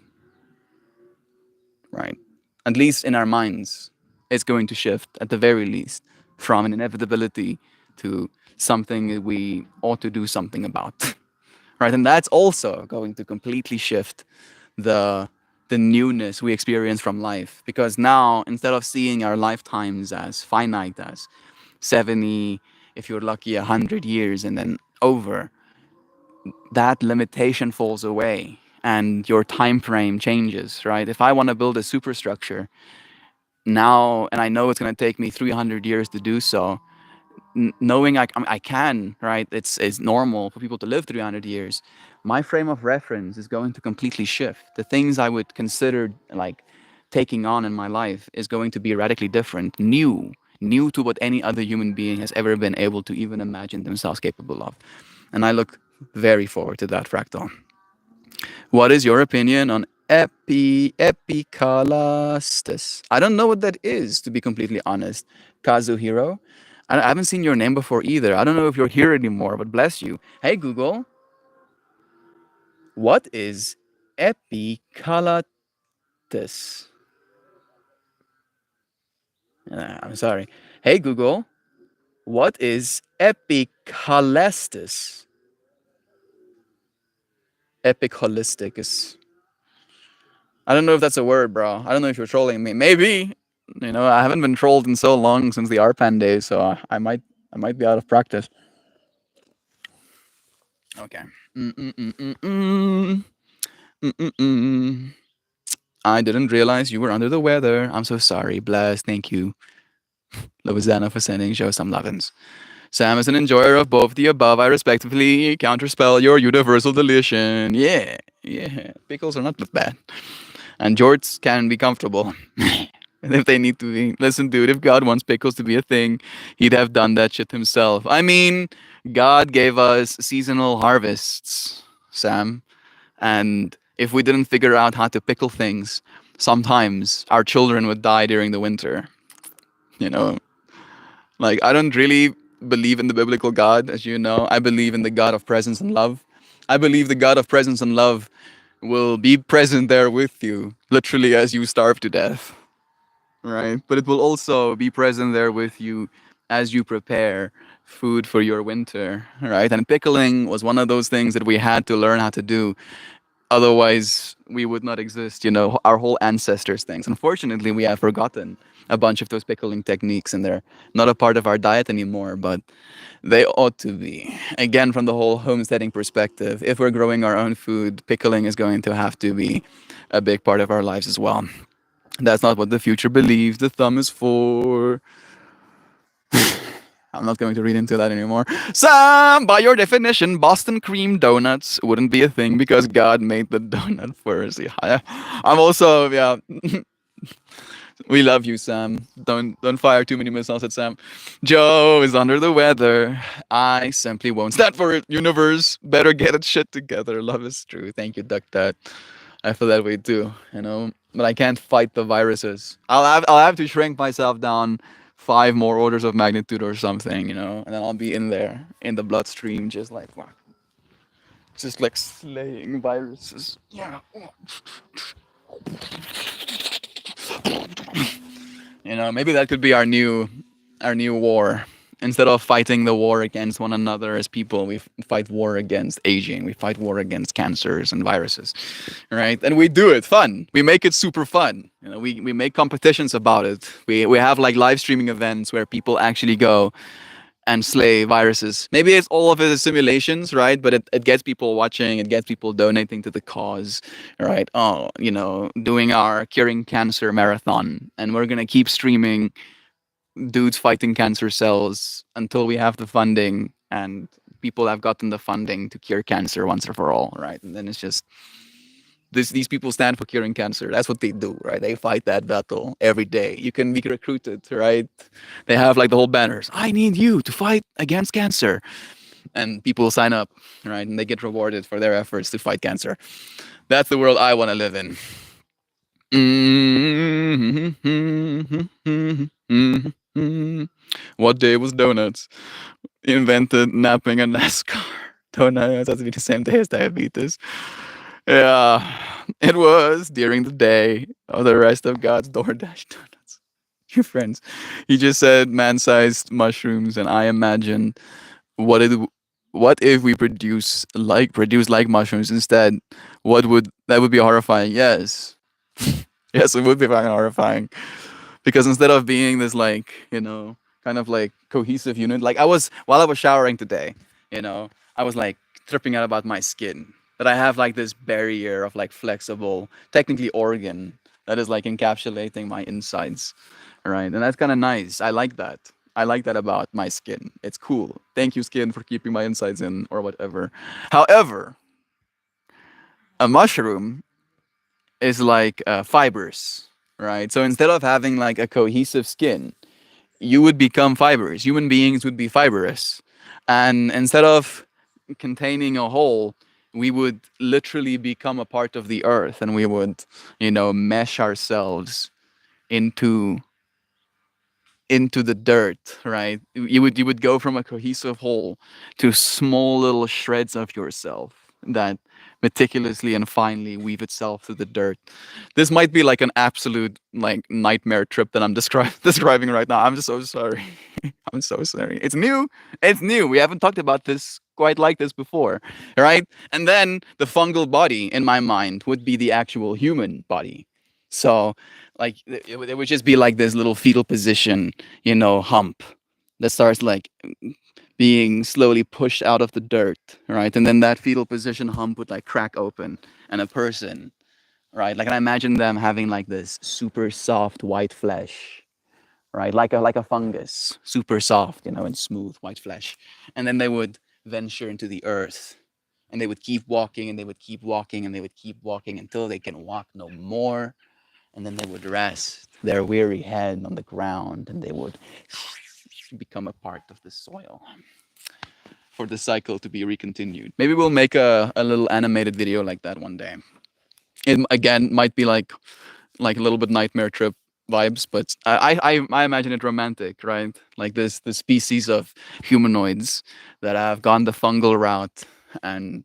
right? At least in our minds, it's going to shift at the very least from an inevitability to something that we ought to do something about, right? And that's also going to completely shift the newness we experience from life, because now instead of seeing our lifetimes as finite, as 70, if you're lucky, 100 years and then over, that limitation falls away and your time frame changes, right? If I want to build a superstructure now and I know it's going to take me 300 years to do so, knowing I can, right? It's normal for people to live 300 years. My frame of reference is going to completely shift. The things I would consider like taking on in my life is going to be radically different, new to what any other human being has ever been able to even imagine themselves capable of. And I look very forward to that, Fractal. What is your opinion on Epicalatus? I don't know what that is, to be completely honest. Kazuhiro? I haven't seen your name before either. I don't know if you're here anymore, but bless you. Hey, Google. What is Epicalatus? I'm sorry. Hey, Google. What is Epicalestus? Epic holisticus. I don't know if that's a word, bro. I don't know if you're trolling me. Maybe. I haven't been trolled in so long since the Arpan days, so I might be out of practice. Okay. I didn't realize you were under the weather. I'm so sorry. Bless. Thank you, Louisiana, for sending show some lovins. Sam is an enjoyer of both the above. I respectively counterspell your universal deletion. Yeah. Pickles are not bad. And jorts can be comfortable. And if they need to be. Listen, dude, if God wants pickles to be a thing, he'd have done that shit himself. I mean, God gave us seasonal harvests, Sam. And if we didn't figure out how to pickle things, sometimes our children would die during the winter. Like, I don't really believe in the biblical God, as you know. I believe in the God of presence and love. I believe the God of presence and love will be present there with you, literally as you starve to death, right? But it will also be present there with you as you prepare food for your winter, right? And pickling was one of those things that we had to learn how to do. Otherwise, we would not exist, our whole ancestors' things. Unfortunately, we have forgotten a bunch of those pickling techniques, and they're not a part of our diet anymore, but they ought to be. Again, from the whole homesteading perspective, if we're growing our own food, pickling is going to have to be a big part of our lives as well. That's not what the future believes the thumb is for. I'm not going to read into that anymore. Sam, by your definition, Boston cream donuts wouldn't be a thing because God made the donut first. Yeah, I'm also, yeah. We love you, Sam. Don't fire too many missiles at Sam. Joe is under the weather. I simply won't stand for it. Universe, better get its shit together. Love is true. Thank you, Duck Dad. I feel that way too, But I can't fight the viruses. I'll have to shrink myself down 5 more orders of magnitude or something, and then I'll be in there in the bloodstream, just like slaying viruses. Yeah. Maybe that could be our new war. Instead of fighting the war against one another as people, we fight war against aging. We fight war against cancers and viruses, right? And we do it fun. We make it super fun. We make competitions about it. We have like live streaming events where people actually go and slay viruses. Maybe it's all of it is simulations, right? But it gets people watching. It gets people donating to the cause, right? Doing our curing cancer marathon, and we're gonna keep streaming dudes fighting cancer cells until we have the funding and people have gotten the funding to cure cancer once and for all, right? And then it's just these people stand for curing cancer. That's what they do, right? They fight that battle every day. You can be recruited, right? They have like the whole banners. I need you to fight against cancer, and people sign up, right? And they get rewarded for their efforts to fight cancer. That's the world I want to live in. What day was donuts? Invented napping and NASCAR. Donuts has to be the same day as diabetes. Yeah, it was during the day of the rest of God's DoorDash donuts. Your friends. He just said man-sized mushrooms, and I imagine what it what if we produce like mushrooms instead? What would that would be horrifying? Yes. Yes, it would be fucking horrifying. Because instead of being this like, kind of like cohesive unit, like while I was showering today, I was like tripping out about my skin. That I have like this barrier of like flexible, technically organ that is like encapsulating my insides. Right. And that's kind of nice. I like that. I like that about my skin. It's cool. Thank you, skin, for keeping my insides in or whatever. However, a mushroom is like fibers, right? So instead of having like a cohesive skin, you would become fibers. Human beings would be fibrous. And instead of containing a whole, we would literally become a part of the earth, and we would, mesh ourselves into the dirt, right? You would go from a cohesive whole to small little shreds of yourself that meticulously and finely weave itself through the dirt. This might be like an absolute like nightmare trip that I'm describing right now. I'm just so sorry. I'm so sorry. It's new. It's new. We haven't talked about this quite like this before, right? And then the fungal body in my mind would be the actual human body. So like it would just be like this little fetal position, hump that starts like being slowly pushed out of the dirt, right? And then that fetal position hump would like crack open, and a person, right? Like I imagine them having like this super soft white flesh, right? Like a fungus, super soft, and smooth white flesh. And then they would venture into the earth, and they would keep walking, and they would keep walking, and they would keep walking until they can walk no more. And then they would rest their weary head on the ground, and they would become a part of the soil for the cycle to be recontinued. Maybe we'll make a little animated video like that one day. It again might be like a little bit nightmare trip vibes, but I imagine it romantic, right? Like the species of humanoids that have gone the fungal route, and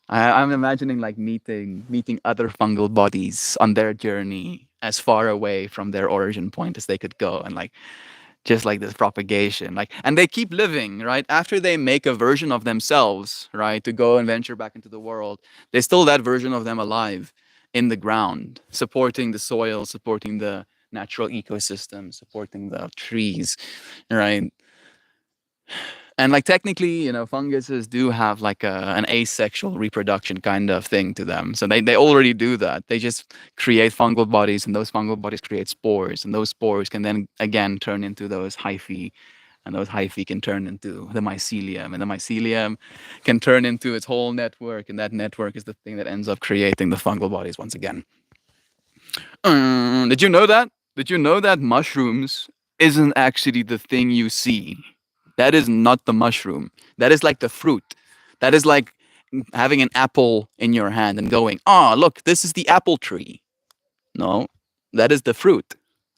I'm imagining like meeting other fungal bodies on their journey as far away from their origin point as they could go, and like just like this propagation, and they keep living, right? After they make a version of themselves, right, to go and venture back into the world, there's still that version of them alive in the ground, supporting the soil, supporting the natural ecosystem, supporting the trees, right? And like technically, funguses do have like an asexual reproduction kind of thing to them. So they already do that. They just create fungal bodies, and those fungal bodies create spores, and those spores can then again turn into those hyphae, and those hyphae can turn into the mycelium, and the mycelium can turn into its whole network, and that network is the thing that ends up creating the fungal bodies once again. Did you know that? Did you know that mushrooms isn't actually the thing you see? That is not the mushroom. That is like the fruit. That is like having an apple in your hand and going, "Oh, look, this is the apple tree." No, that is the fruit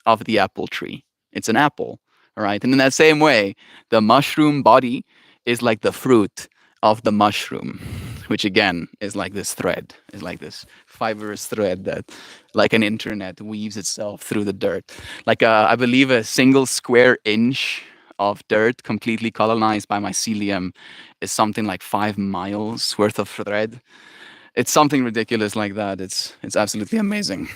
of the apple tree. It's an apple, right? And in that same way, the mushroom body is like the fruit of the mushroom, which again is like this thread, is like this fibrous thread that, like an internet, weaves itself through the dirt. Like I believe a single square inch of dirt completely colonized by mycelium is something like 5 miles worth of thread. It's something ridiculous like that. It's absolutely amazing.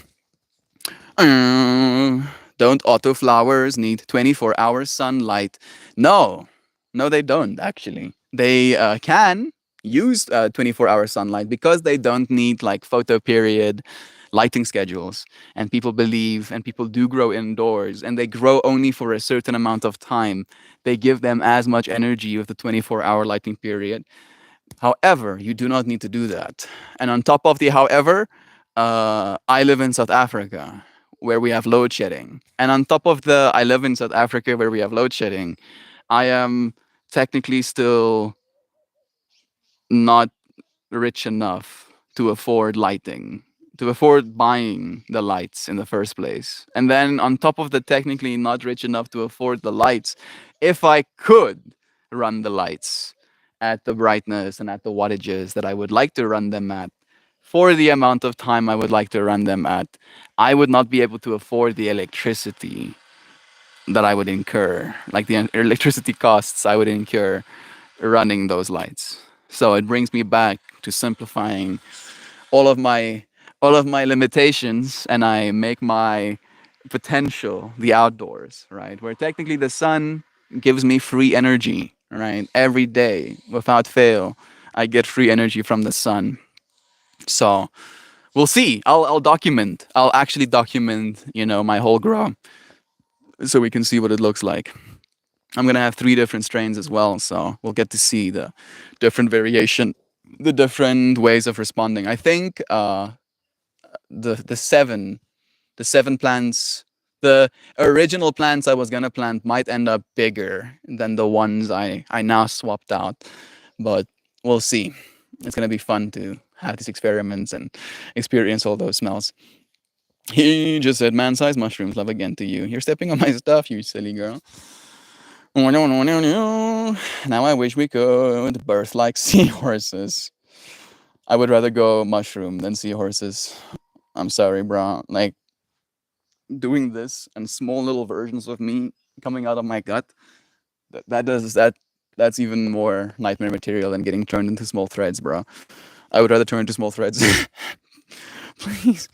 Don't autoflowers need 24 hours sunlight? No, they don't actually. They can use 24-hour sunlight because they don't need like photoperiod. lighting schedules, and people believe and people do grow indoors, and they grow only for a certain amount of time. They give them as much energy with the 24-hour lighting period. However, you do not need to do that. And on top of the however, I live in South Africa where we have load shedding. And on top of the I live in South Africa where we have load shedding, I am technically still not rich enough to afford lighting, to afford buying the lights in the first place. And then on top of the technically not rich enough to afford the lights, if I could run the lights at the brightness and at the wattages that I would like to run them at, for the amount of time I would like to run them at, I would not be able to afford the electricity that I would incur, like the electricity costs I would incur running those lights. So it brings me back to simplifying all of my limitations, and I make my potential the outdoors, right? Where technically the sun gives me free energy, right? Every day without fail, I get free energy from the sun. So we'll see. I'll document. I'll actually document, my whole grow so we can see what it looks like. I'm gonna have 3 different strains as well, so we'll get to see the different variation, the different ways of responding. I think the seven plants, the original plants I was gonna plant might end up bigger than the ones I now swapped out, but we'll see. It's gonna be fun to have these experiments and experience all those smells. He just said, "Man-sized mushrooms, love again to you. You're stepping on my stuff, you silly girl." Now I wish we could birth like seahorses. I would rather go mushroom than seahorses. I'm sorry, bro. Like doing this and small little versions of me coming out of my gut, that's even more nightmare material than getting turned into small threads, bro. I would rather turn into small threads. Please.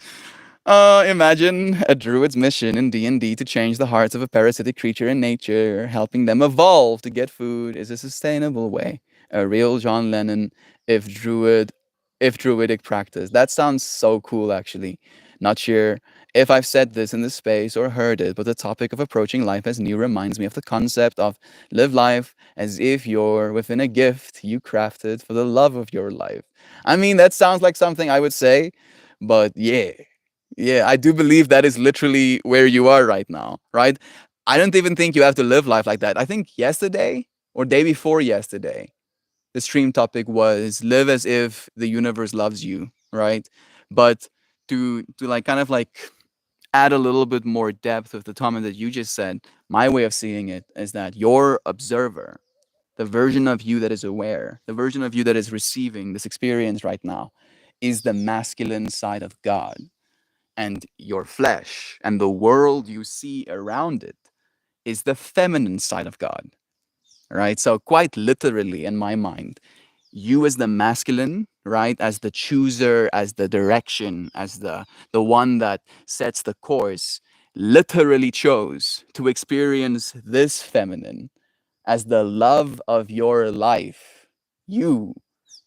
Imagine a druid's mission in D&D to change the hearts of a parasitic creature in nature, helping them evolve to get food is a sustainable way. A real John Lennon if druidic practice. That sounds so cool, actually. Not sure if I've said this in this space or heard it, but the topic of approaching life as new reminds me of the concept of live life as if you're within a gift you crafted for the love of your life. I mean, that sounds like something I would say, but yeah. Yeah, I do believe that is literally where you are right now, right? I don't even think you have to live life like that. I think yesterday or day before yesterday, the stream topic was live as if the universe loves you, right? But to like kind of like add a little bit more depth with the comment that you just said, my way of seeing it is that your observer, the version of you that is aware, the version of you that is receiving this experience right now, is the masculine side of God. And your flesh and the world you see around it is the feminine side of God, right? So quite literally in my mind, you as the masculine, right, as the chooser, as the direction, as the one that sets the course, literally chose to experience this feminine as the love of your life. You,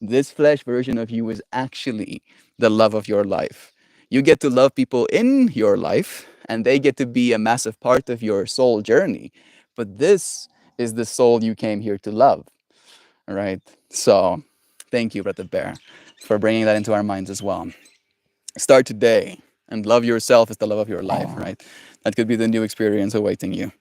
this flesh version of you, is actually the love of your life. You get to love people in your life, and they get to be a massive part of your soul journey. But this is the soul you came here to love. All right. So thank you, Brother Bear, for bringing that into our minds as well. Start today and love yourself as the love of your life, right? That could be the new experience awaiting you.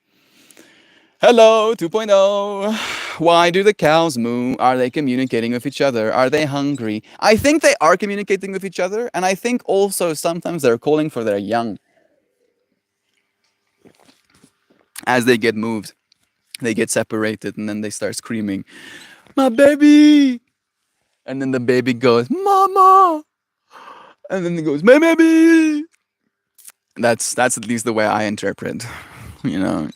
Hello, 2.0. Why do the cows moo? Are they communicating with each other? Are they hungry? I think they are communicating with each other, and I think also sometimes they're calling for their young. As they get moved, they get separated, and then they start screaming, "My baby!" And then the baby goes, "Mama!" And then he goes, "My baby!" That's at least the way I interpret, you know.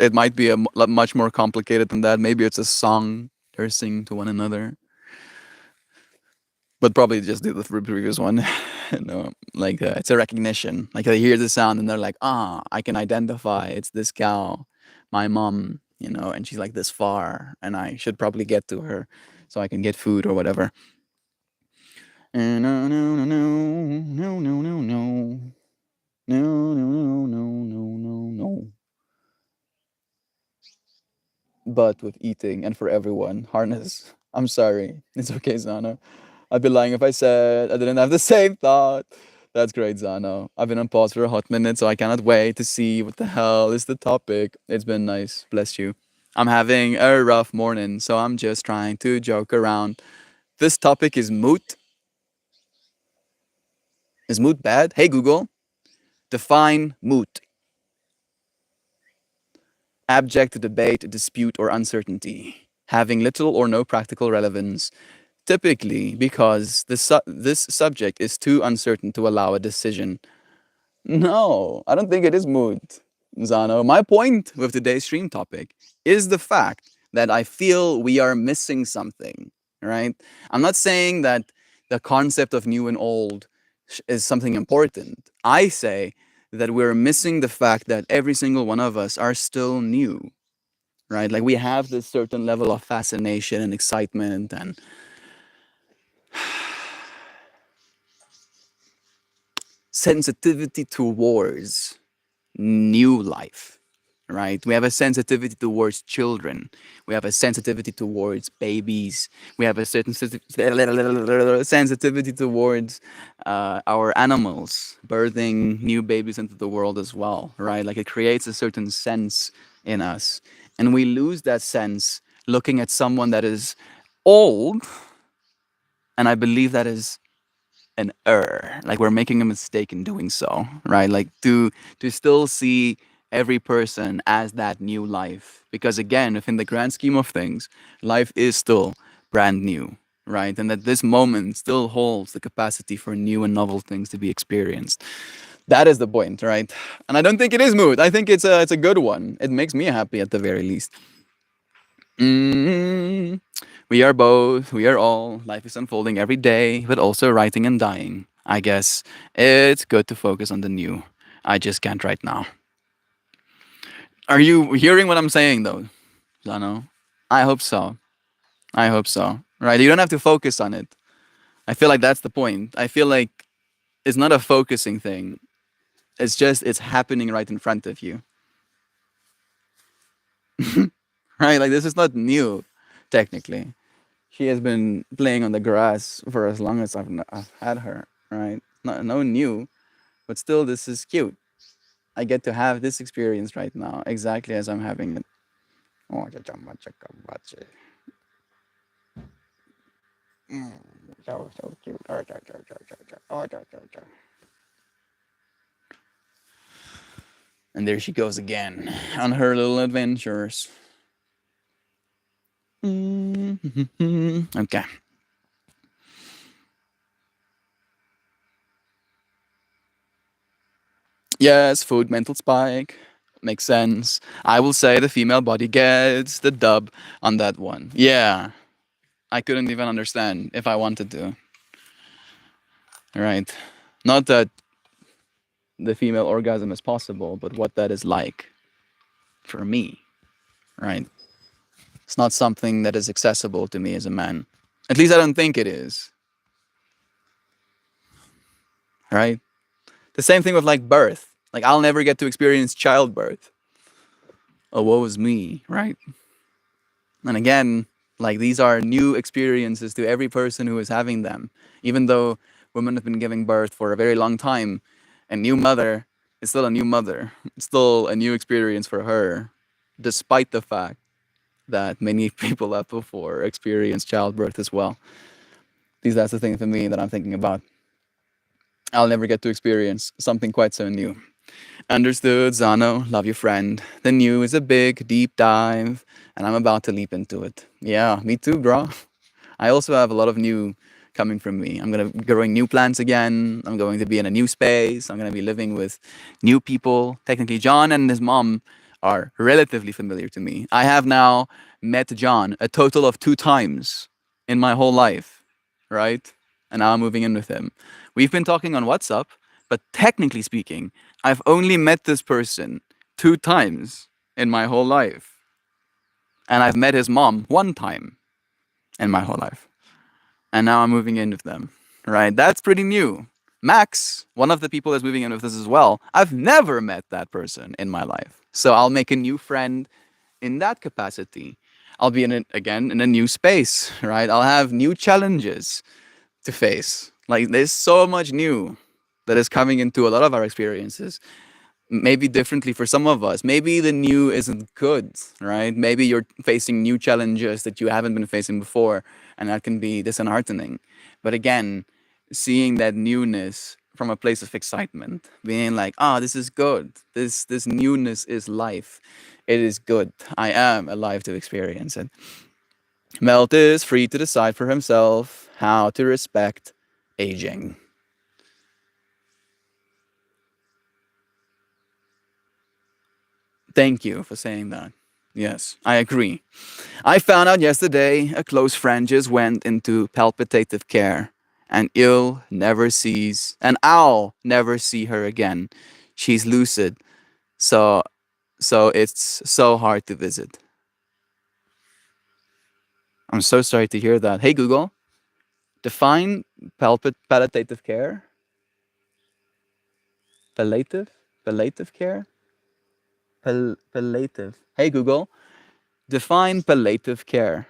It might be much more complicated than that. Maybe it's a song they're singing to one another. But probably just do the previous one. Like it's a recognition. Like they hear the sound and they're like, I can identify. It's this cow, my mom, and she's like this far, and I should probably get to her so I can get food or whatever. No, no, no, no, no, no, no, no. No, no, no, no, no, no, no. But with eating and for everyone, harness. I'm sorry. It's okay, Zano. I'd be lying if I said I didn't have the same thought. That's great, Zano. I've been on pause for a hot minute, so I cannot wait to see what the hell is the topic. It's been nice. Bless you. I'm having a rough morning, so I'm just trying to joke around. This topic is moot. Is moot bad? Hey, Google, define moot. Abject debate, dispute, or uncertainty, having little or no practical relevance, typically because this subject is too uncertain to allow a decision. No, I don't think it is moot, Zano. My point with today's stream topic is the fact that I feel we are missing something, right? I'm not saying that the concept of new and old is something important. I say that we're missing the fact that every single one of us are still new, right? Like we have this certain level of fascination and excitement and sensitivity towards new life, right? We have a sensitivity towards children. We have a sensitivity towards babies. We have a certain sensitivity towards our animals, birthing new babies into the world as well, right? Like it creates a certain sense in us. And we lose that sense looking at someone that is old. And I believe that is an error. Like we're making a mistake in doing so, right? Like to still see every person as that new life. Because again, if in the grand scheme of things, life is still brand new, right? And that this moment still holds the capacity for new and novel things to be experienced. That is the point, right? And I don't think it is mood. I think it's a good one. It makes me happy at the very least. Mm, we are both, we are all. Life is unfolding every day, but also writing and dying. I guess it's good to focus on the new. I just can't right now. Are you hearing what I'm saying though, Zano? I hope so. I hope so. Right? You don't have to focus on it. I feel like that's the point. I feel like it's not a focusing thing. It's just it's happening right in front of you. Right? Like this is not new, technically. She has been playing on the grass for as long as I've had her, right? No new, but still, this is cute. I get to have this experience right now, exactly as I'm having it. Oh, so cute. And there she goes again on her little adventures. Okay. Yes, food mental spike. Makes sense. I will say the female body gets the dub on that one. Yeah. I couldn't even understand if I wanted to. Right. Not that the female orgasm is possible, but what that is like for me. Right. It's not something that is accessible to me as a man. At least I don't think it is. Right? The same thing with like birth. Like I'll never get to experience childbirth. Oh, woe is me, right? And again, like these are new experiences to every person who is having them. Even though women have been giving birth for a very long time, a new mother is still a new mother. It's still a new experience for her, despite the fact that many people have before experienced childbirth as well. At least that's the thing for me that I'm thinking about. I'll never get to experience something quite so new. Understood, Zano. Love you, friend. The new is a big, deep dive, and I'm about to leap into it. Yeah, me too, bro. I also have a lot of new coming from me. I'm gonna be growing new plants again. I'm going to be in a new space. I'm gonna be living with new people. Technically, John and his mom are relatively familiar to me. I have now met John a total of 2 times in my whole life, right? And now I'm moving in with him. We've been talking on WhatsApp, but technically speaking, I've only met this person 2 times in my whole life. And I've met his mom 1 time in my whole life. And now I'm moving in with them. right? That's pretty new. Max, one of the people that's moving in with us as well, I've never met that person in my life. So I'll make a new friend in that capacity. I'll be again in a new space, right? I'll have new challenges to face. Like there's so much new that is coming into a lot of our experiences. Maybe differently for some of us. Maybe the new isn't good, right? Maybe you're facing new challenges that you haven't been facing before, and that can be disheartening. But again, seeing that newness from a place of excitement, being like, "Ah, this is good. This newness is life. It is good. I am alive to experience it." Melt is free to decide for himself how to respect aging. Thank you for saying that. Yes, I agree. I found out yesterday a close friend just went into palpitative care, and I'll never see her again. She's lucid, so it's so hard to visit. I'm so sorry to hear that. Hey Google, define palliative care. Palliative, palliative care. Palliative. Hey Google, define palliative care.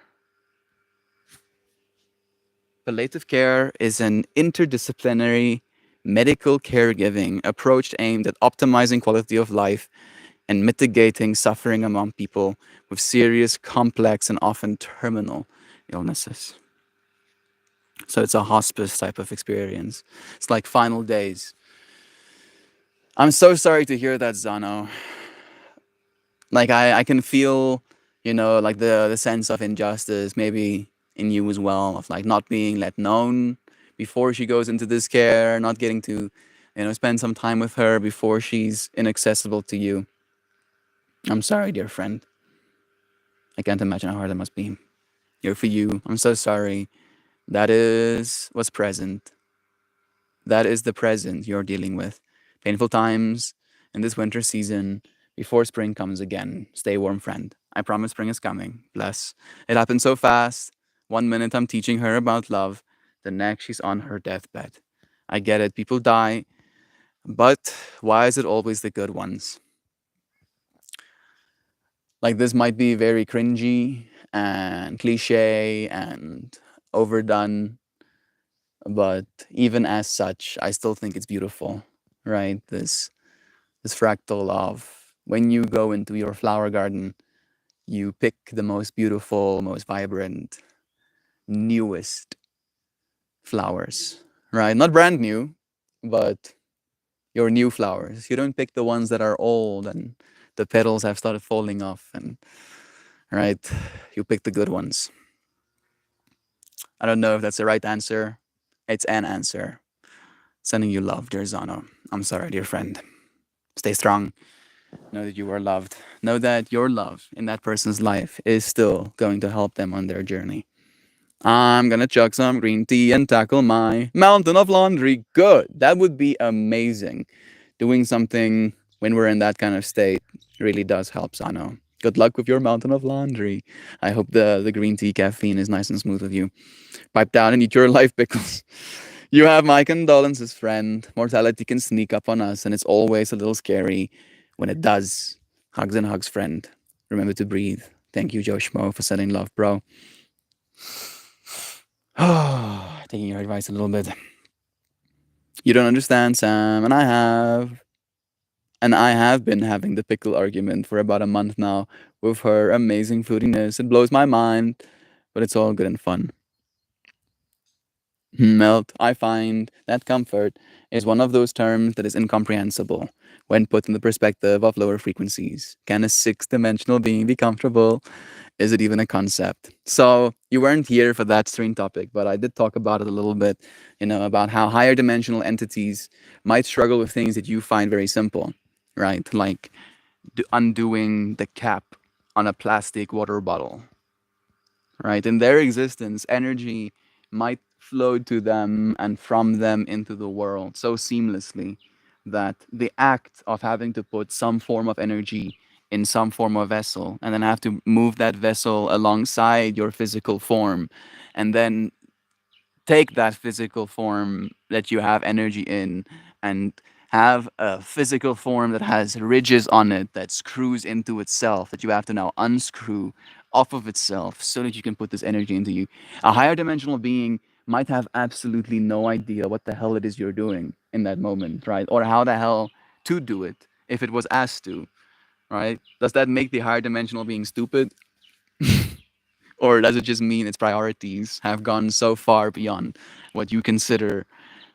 Palliative care is an interdisciplinary medical caregiving approach aimed at optimizing quality of life and mitigating suffering among people with serious, complex, and often terminal illnesses. So it's a hospice type of experience. It's like final days. I'm so sorry to hear that, Zano. Like I can feel, like the sense of injustice maybe in you as well, of like not being let known before she goes into this care, not getting to, spend some time with her before she's inaccessible to you. I'm sorry, dear friend. I can't imagine how hard that must be. Here for you. I'm so sorry. That is what's present. That is the present you're dealing with. Painful times in this winter season before spring comes again. Stay warm, friend. I promise spring is coming. Bless. It happened so fast. 1 minute I'm teaching her about love. The next she's on her deathbed. I get it. People die. But why is it always the good ones? Like this might be very cringy and cliche and overdone, but even as such, I still think it's beautiful, right? This fractal of when you go into your flower garden, you pick the most beautiful, most vibrant, newest flowers, right? Not brand new, but your new flowers. You don't pick the ones that are old and the petals have started falling off, and right, you pick the good ones. I don't know if that's the right answer. It's an answer. Sending you love, dear Zano. I'm sorry, dear friend. Stay strong. Know that you are loved. Know that your love in that person's life is still going to help them on their journey. I'm gonna chug some green tea and tackle my mountain of laundry. Good. That would be amazing. Doing something when we're in that kind of state really does help, Sano. Good luck with your mountain of laundry. I hope the green tea caffeine is nice and smooth with you. Pipe down and eat your life pickles. You have my condolences, friend. Mortality can sneak up on us, and it's always a little scary when it does. Hugs and hugs, friend. Remember to breathe. Thank you, Joe Schmo, for sending love, bro. Taking your advice a little bit. You don't understand, Sam, and I have. And I have been having the pickle argument for about a month now with her amazing foodiness. It blows my mind, but it's all good and fun. Melt, I find that comfort is one of those terms that is incomprehensible when put in the perspective of lower frequencies. Can a sixth-dimensional being be comfortable? Is it even a concept? So you weren't here for that stream topic, but I did talk about it a little bit, about how higher dimensional entities might struggle with things that you find very simple, right? Like undoing the cap on a plastic water bottle, right? In their existence, energy might flow to them and from them into the world so seamlessly that the act of having to put some form of energy in some form of vessel and then have to move that vessel alongside your physical form and then take that physical form that you have energy in and have a physical form that has ridges on it that screws into itself that you have to now unscrew off of itself so that you can put this energy into you. A higher dimensional being might have absolutely no idea what the hell it is you're doing in that moment, right? Or how the hell to do it if it was asked to, right? Does that make the higher dimensional being stupid? Or does it just mean its priorities have gone so far beyond what you consider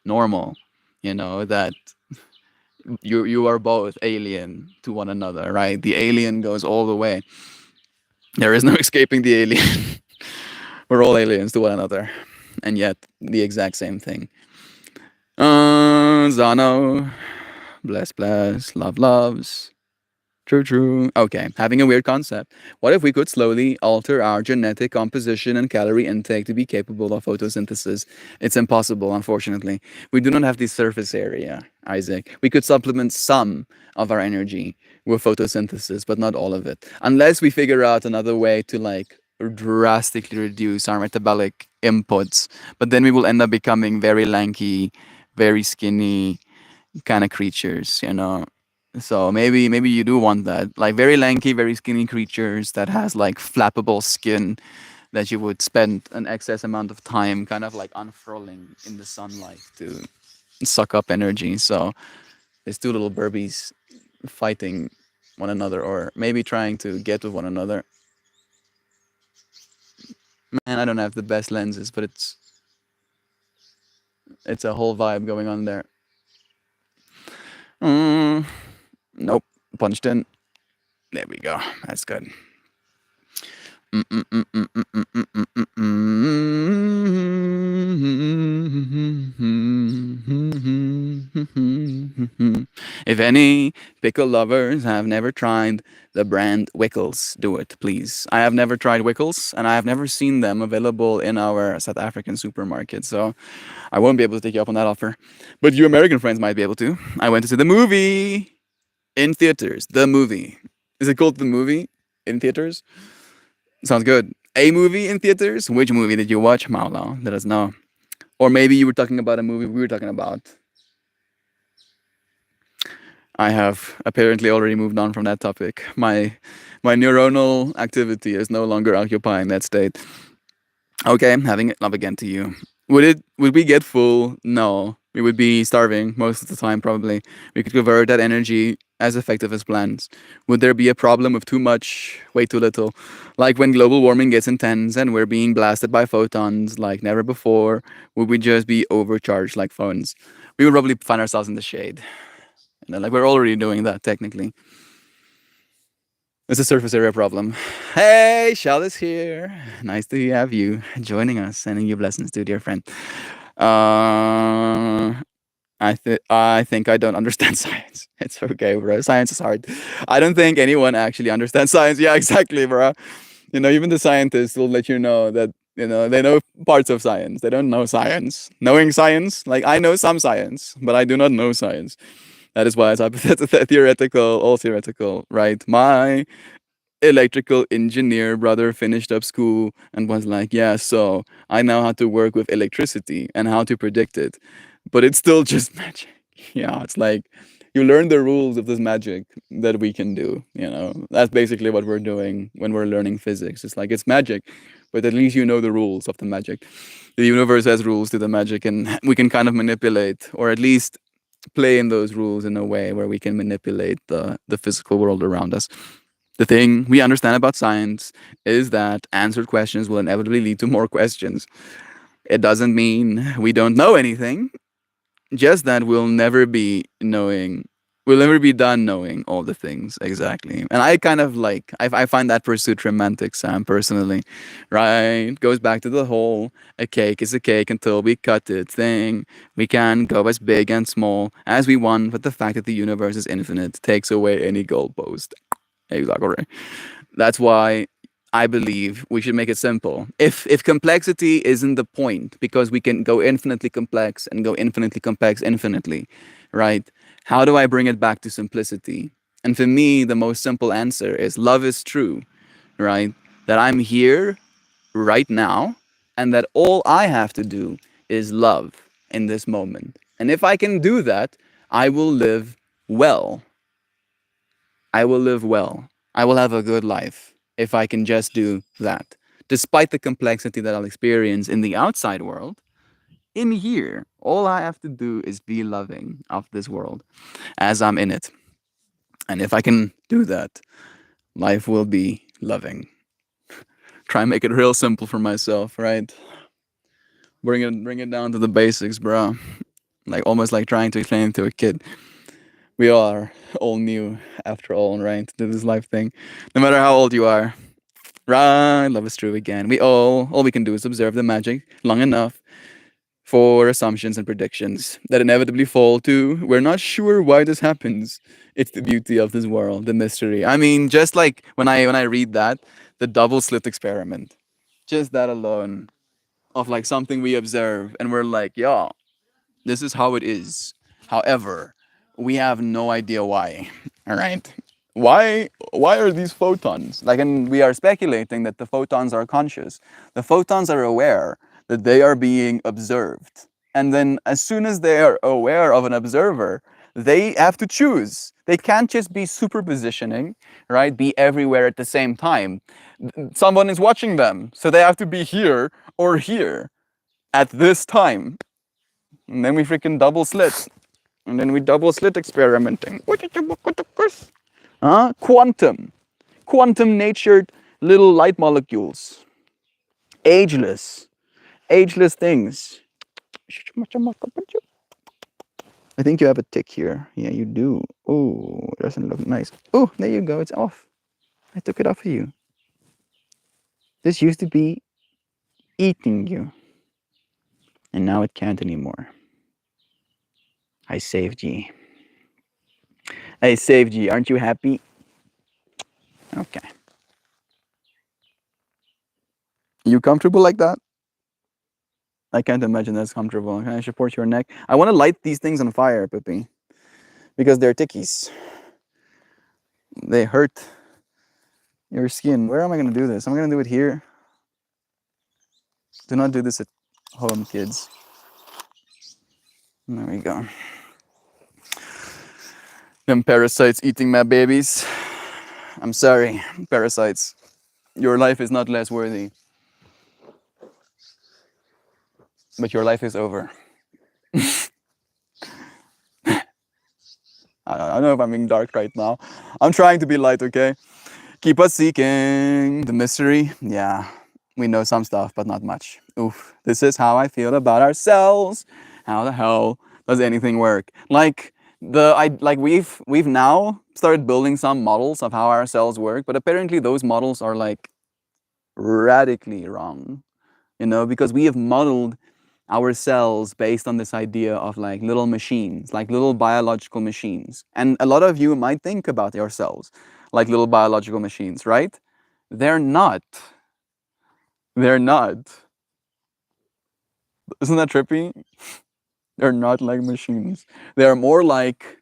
normal? You know, that you are both alien to one another, right? The alien goes all the way. There is no escaping the alien. We're all aliens to one another, and yet the exact same thing. Zano, bless, bless, love, loves. True, true. Okay, having a weird concept. What if we could slowly alter our genetic composition and calorie intake to be capable of photosynthesis? It's impossible, unfortunately. We do not have the surface area, Isaac. We could supplement some of our energy with photosynthesis, but not all of it. Unless we figure out another way to like drastically reduce our metabolic inputs. But then we will end up becoming very lanky, very skinny kind of creatures, you know. So maybe you do want that, like very lanky, very skinny creatures that has like flappable skin that you would spend an excess amount of time kind of like unfurling in the sunlight to suck up energy. So there's two little burbies fighting one another, or maybe trying to get with one another. Man, I don't have the best lenses, but it's a whole vibe going on there. Nope, punched in. There we go. That's good. If any pickle lovers have never tried the brand Wickles, do it, please. I have never tried Wickles, and I have never seen them available in our South African supermarket, so I won't be able to take you up on that offer. But you American friends might be able to. I went to see the movie in theaters. The movie. Is it called The Movie in theaters? Sounds good. A movie in theaters? Which movie did you watch, Maula? Let us know. Or maybe you were talking about a movie we were talking about. I have apparently already moved on from that topic. My neuronal activity is no longer occupying that state. Okay, having it love again to you. Would we get full? No. We would be starving most of the time, probably. We could convert that energy as effective as plants. Would there be a problem with too much, way too little? Like when global warming gets intense and we're being blasted by photons like never before, would we just be overcharged like phones? We would probably find ourselves in the shade. You know, like we're already doing that technically. It's a surface area problem. Hey, Shal is here. Nice to have you joining us. Sending you blessings to dear friend. I think I don't understand science. It's okay, bro. Science is hard. I don't think anyone actually understands science. Yeah, exactly, bro. You know, even the scientists will let you know that, you know, they know parts of science. They don't know science. Knowing science, like I know some science, but I do not know science. That is why it's theoretical, all theoretical, right? My electrical engineer brother finished up school and was like, yeah, so I know how to work with electricity and how to predict it, but it's still just magic. Yeah, it's like you learn the rules of this magic that we can do, you know. That's basically what we're doing when we're learning physics. It's like it's magic, but at least you know the rules of the magic. The universe has rules to the magic, and we can kind of manipulate, or at least play in those rules in a way where we can manipulate the physical world around us. The thing we understand about science is that answered questions will inevitably lead to more questions. It doesn't mean we don't know anything, just that we'll never be done knowing all the things exactly. And I kind of like, I find that pursuit romantic, Sam, personally, right? Goes back to the whole a cake is a cake until we cut it thing. We can go as big and small as we want, but the fact that the universe is infinite takes away any goalpost. Exactly. That's why I believe we should make it simple. If complexity isn't the point, because we can go infinitely complex and go infinitely complex infinitely, right? How do I bring it back to simplicity? And for me, the most simple answer is love is true, right? That I'm here right now, and that all I have to do is love in this moment. And if I can do that, I will live well. I will live well. I will have a good life if I can just do that. Despite the complexity that I'll experience in the outside world, in here, all I have to do is be loving of this world as I'm in it. And if I can do that, life will be loving. Try and make it real simple for myself, right? Bring it down to the basics, bro. Like almost like trying to explain to a kid. We are all new after all, right? To this life thing. No matter how old you are. Right, love is true again. All we can do is observe the magic long enough for assumptions and predictions that inevitably fall to we're not sure why this happens. It's the beauty of this world, the mystery. I mean, just like when I read that, the double slit experiment, just that alone of like something we observe and we're like, yeah, this is how it is. However, we have no idea why. All right. Why are these photons? Like, and we are speculating that the photons are conscious. The photons are aware that they are being observed. And then as soon as they are aware of an observer, they have to choose. They can't just be superpositioning, right? Be everywhere at the same time. Someone is watching them, so they have to be here or here at this time. And then we freaking double slit. And then we double slit experimenting. Quantum. Quantum natured little light molecules. Ageless. Ageless things. I think you have a tick here. Yeah, you do. Oh, it doesn't look nice. Oh, there you go. It's off. I took it off of you. This used to be eating you. And now it can't anymore. I saved ye. I saved ye. Aren't you happy? Okay. You comfortable like that? I can't imagine that's comfortable. Can I support your neck? I want to light these things on fire, Pippi. Because they're tickies. They hurt your skin. Where am I going to do this? Am I going to do it here? Do not do this at home, kids. There we go. Them parasites eating my babies. I'm sorry, parasites. Your life is not less worthy. But your life is over. I don't know if I'm being dark right now. I'm trying to be light, okay? Keep us seeking the mystery. Yeah, we know some stuff, but not much. Oof, this is how I feel about ourselves. How the hell does anything work? Like we've now started building some models of how our cells work, but apparently those models are like radically wrong. You know, because we have modeled our cells based on this idea of like little machines, like little biological machines. And a lot of you might think about your cells like little biological machines, right? They're not. They're not. Isn't that trippy? They're not like machines. They're more like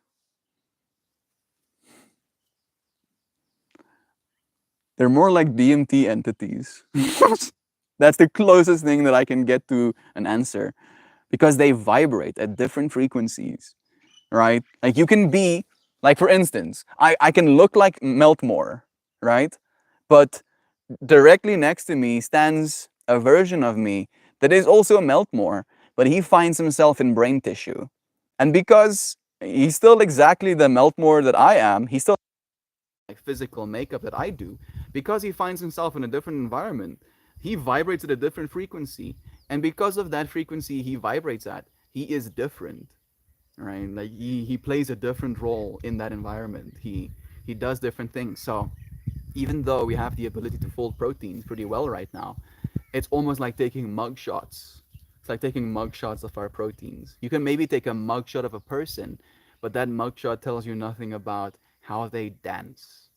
DMT entities. That's the closest thing that I can get to an answer, because they vibrate at different frequencies, right? Like you can be, like for instance, I can look like Meltmore, right? But directly next to me stands a version of me that is also a Meltmore, but he finds himself in brain tissue. And because he's still exactly the Meltmore that I am, he's still like physical makeup that I do, because he finds himself in a different environment. He vibrates at a different frequency, and because of that frequency he vibrates at, he is different, right? Like he plays a different role in that environment. He does different things. So even though we have the ability to fold proteins pretty well right now, it's almost like taking mug shots. It's like taking mug shots of our proteins. You can maybe take a mug shot of a person, but that mug shot tells you nothing about how they dance,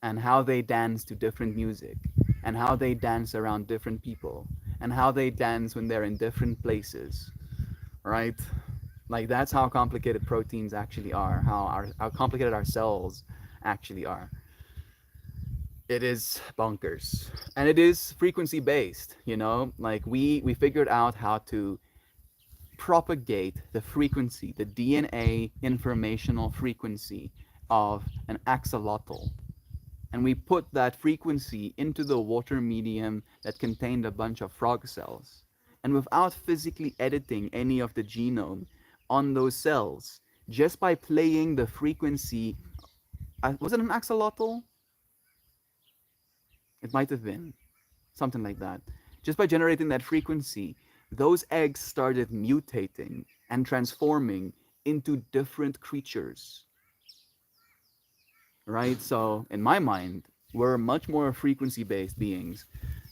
and how they dance to different music, and how they dance around different people, and how they dance when they're in different places, right? Like that's how complicated proteins actually are, how complicated our cells actually are. It is bonkers, and it is frequency based. You know, like we figured out how to propagate the frequency, the DNA informational frequency of an axolotl. And we put that frequency into the water medium that contained a bunch of frog cells. And without physically editing any of the genome on those cells, just by playing the frequency, was it an axolotl? It might have been something like that. Just by generating that frequency, those eggs started mutating and transforming into different creatures. Right? So, in my mind, we're much more frequency based beings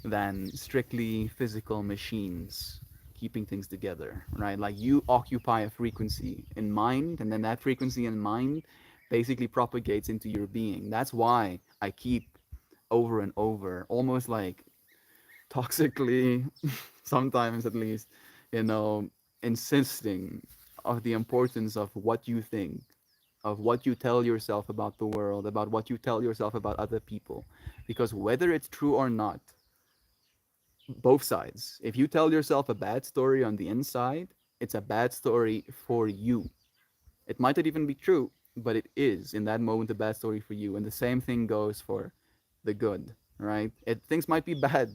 than strictly physical machines keeping things together, right? Like you occupy a frequency in mind, and then that frequency in mind basically propagates into your being. That's why I keep over and over, almost like toxically, sometimes at least, you know, insisting of the importance of what you think, of what you tell yourself about the world, about what you tell yourself about other people. Because whether it's true or not, both sides, if you tell yourself a bad story on the inside, it's a bad story for you. It might not even be true, but it is in that moment a bad story for you. And the same thing goes for the good, right? Things might be bad.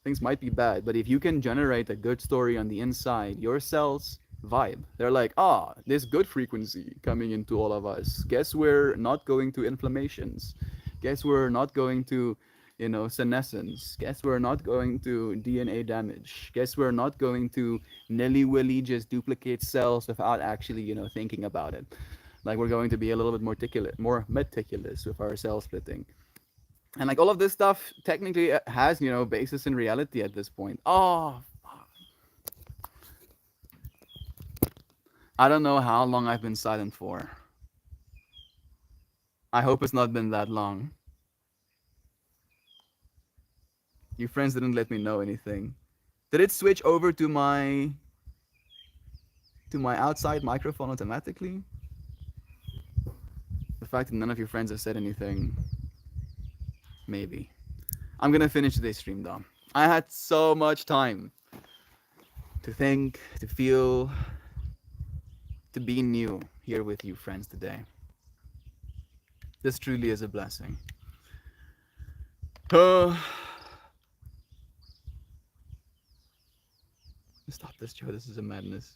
Things might be bad, but if you can generate a good story on the inside, your cells vibe. They're like, ah, this good frequency coming into all of us. Guess we're not going to inflammations. Guess we're not going to, you know, senescence. Guess we're not going to DNA damage. Guess we're not going to nilly-willy just duplicate cells without actually, you know, thinking about it. Like we're going to be a little bit more meticulous with our cell splitting. And like all of this stuff technically has, you know, basis in reality at this point. Oh, I don't know how long I've been silent for. I hope it's not been that long. You friends didn't let me know anything. Did it switch over to my outside microphone automatically? The fact that none of your friends have said anything. Maybe. I'm gonna finish today's stream though. I had so much time to think, to feel, to be new here with you friends today. This truly is a blessing. Stop this, Joe. This is a madness.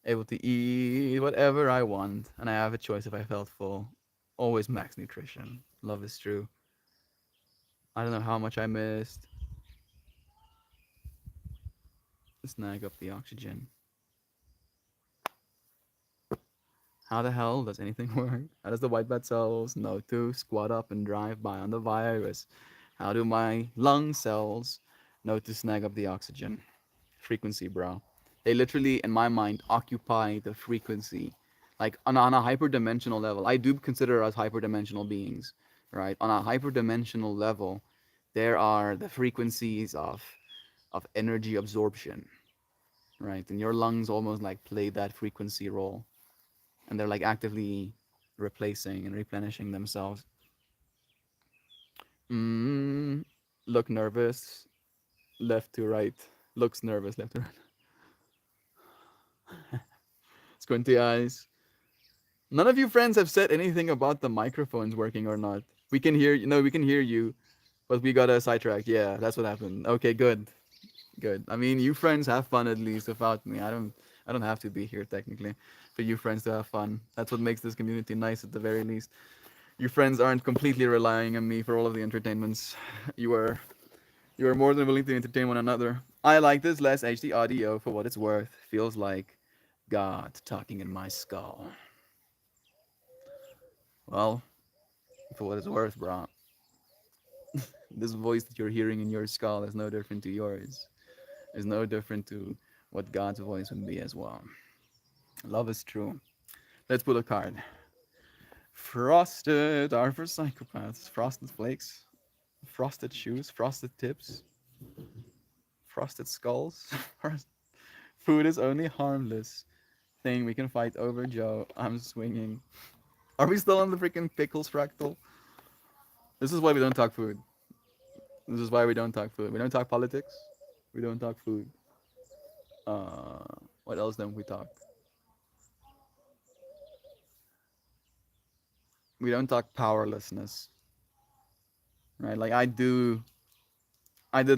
Able to eat whatever I want, and I have a choice if I felt full. Always max nutrition. Love is true. I don't know how much I missed. Snag up the oxygen. How the hell does anything work? How does the white blood cells know to squat up and drive by on the virus? How do my lung cells know to snag up the oxygen? Frequency, bro. They literally, in my mind, occupy the frequency. Like on a hyperdimensional level. I do consider us hyperdimensional beings, right? On a hyperdimensional level, there are the frequencies of energy absorption, right? And your lungs almost like play that frequency role. And they're like actively replacing and replenishing themselves. Look nervous, left to right. Looks nervous, left to right. Squinty eyes. None of you friends have said anything about the microphones working or not. We can hear you. No, we can hear you, but we got a sidetrack. Yeah, that's what happened. Okay, good, good. I mean, you friends have fun at least without me. I don't have to be here technically for you friends to have fun. That's what makes this community nice at the very least. You friends aren't completely relying on me for all of the entertainments. You are more than willing to entertain one another. I like this less HD audio for what it's worth. Feels like God talking in my skull. Well, for what it's worth, bro. This voice that you're hearing in your skull is no different to yours. Is no different to what God's voice would be as well. Love is true. Let's pull a card. Frosted are for psychopaths. Frosted flakes. Frosted shoes. Frosted tips. Frosted skulls. Food is only harmless thing we can fight over, Joe. I'm swinging. Are we still on the freaking pickles fractal? This is why we don't talk food. This is why we don't talk food. We don't talk politics. We don't talk food. What else don't we talk? We don't talk powerlessness, right? Like I did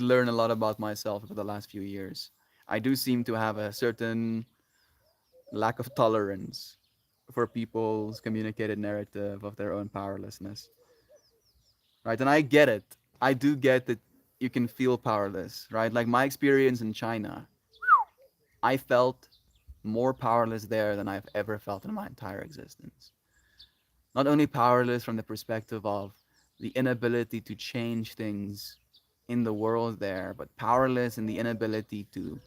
learn a lot about myself over the last few years. I do seem to have a certain lack of tolerance for people's communicated narrative of their own powerlessness, right? And I get it. I do get that you can feel powerless, right? Like my experience in China, I felt more powerless there than I've ever felt in my entire existence. Not only powerless from the perspective of the inability to change things in the world there, but powerless in the inability to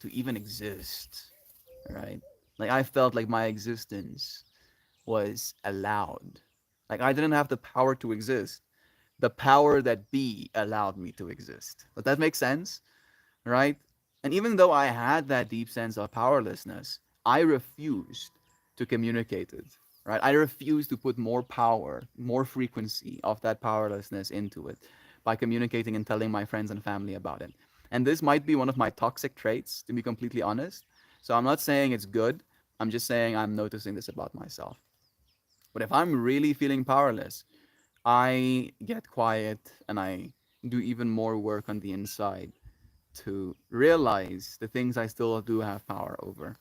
even exist, right? Like I felt like my existence was allowed. Like I didn't have the power to exist. The power that be allowed me to exist. Does that make sense? Right? And even though I had that deep sense of powerlessness, I refused to communicate it. Right? I refused to put more power, more frequency of that powerlessness into it by communicating and telling my friends and family about it. And this might be one of my toxic traits, to be completely honest. So I'm not saying it's good. I'm just saying I'm noticing this about myself. But if I'm really feeling powerless, I get quiet and I do even more work on the inside to realize the things I still do have power over,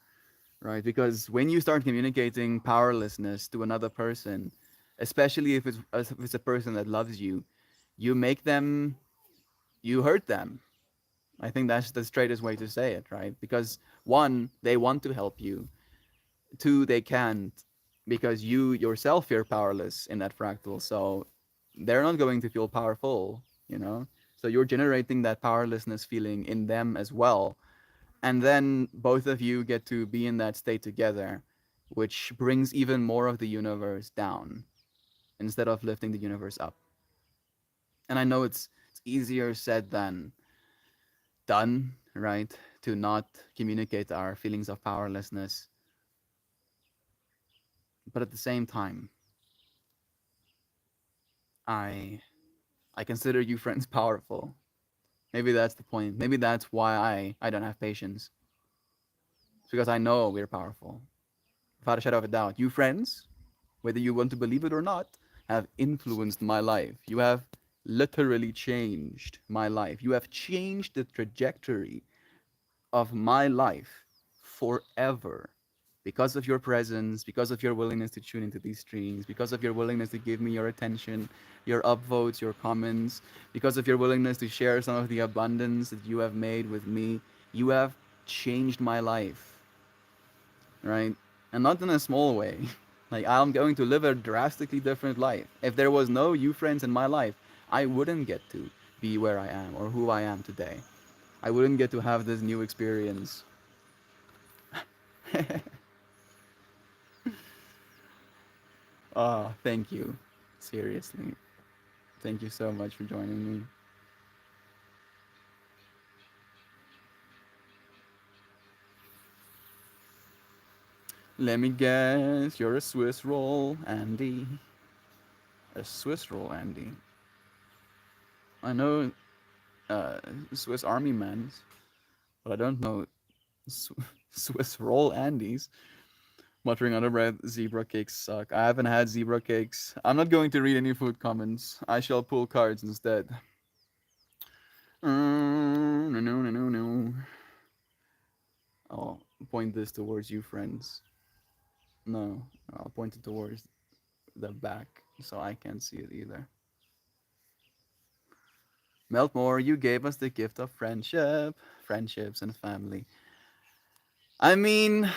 right? Because when you start communicating powerlessness to another person, especially if it's a person that loves you, you make them, you hurt them. I think that's the straightest way to say it, right? Because one, they want to help you. Two, they can't because you yourself feel powerless in that fractal. So they're not going to feel powerful, you know? So you're generating that powerlessness feeling in them as well. And then both of you get to be in that state together, which brings even more of the universe down instead of lifting the universe up. And I know it's easier said than done, right? To not communicate our feelings of powerlessness. But at the same time, I I consider you friends powerful. Maybe that's the point. Maybe that's why I don't have patience. It's because I know we're powerful. Without a shadow of a doubt. You friends, whether you want to believe it or not, have influenced my life. You have literally changed my life. You have changed the trajectory of my life forever because of your presence, because of your willingness to tune into these streams, because of your willingness to give me your attention, your upvotes, your comments, because of your willingness to share some of the abundance that you have made with me. You have changed my life, right? And not in a small way. Like, I'm going to live a drastically different life. If there was no you friends in my life, I wouldn't get to be where I am or who I am today. I wouldn't get to have this new experience. Oh, thank you. Seriously. Thank you so much for joining me. Let me guess, you're a Swiss roll, Andy. A Swiss roll, Andy. I know Swiss Army mans, but I don't know Swiss roll Andes. Muttering under breath, zebra cakes suck. I haven't had zebra cakes. I'm not going to read any food comments. I shall pull cards instead. No, no, no, no, no. I'll point this towards you, friends. No, I'll point it towards the back so I can't see it either. Meltmore, you gave us the gift of friendship, friendships, and family. I mean,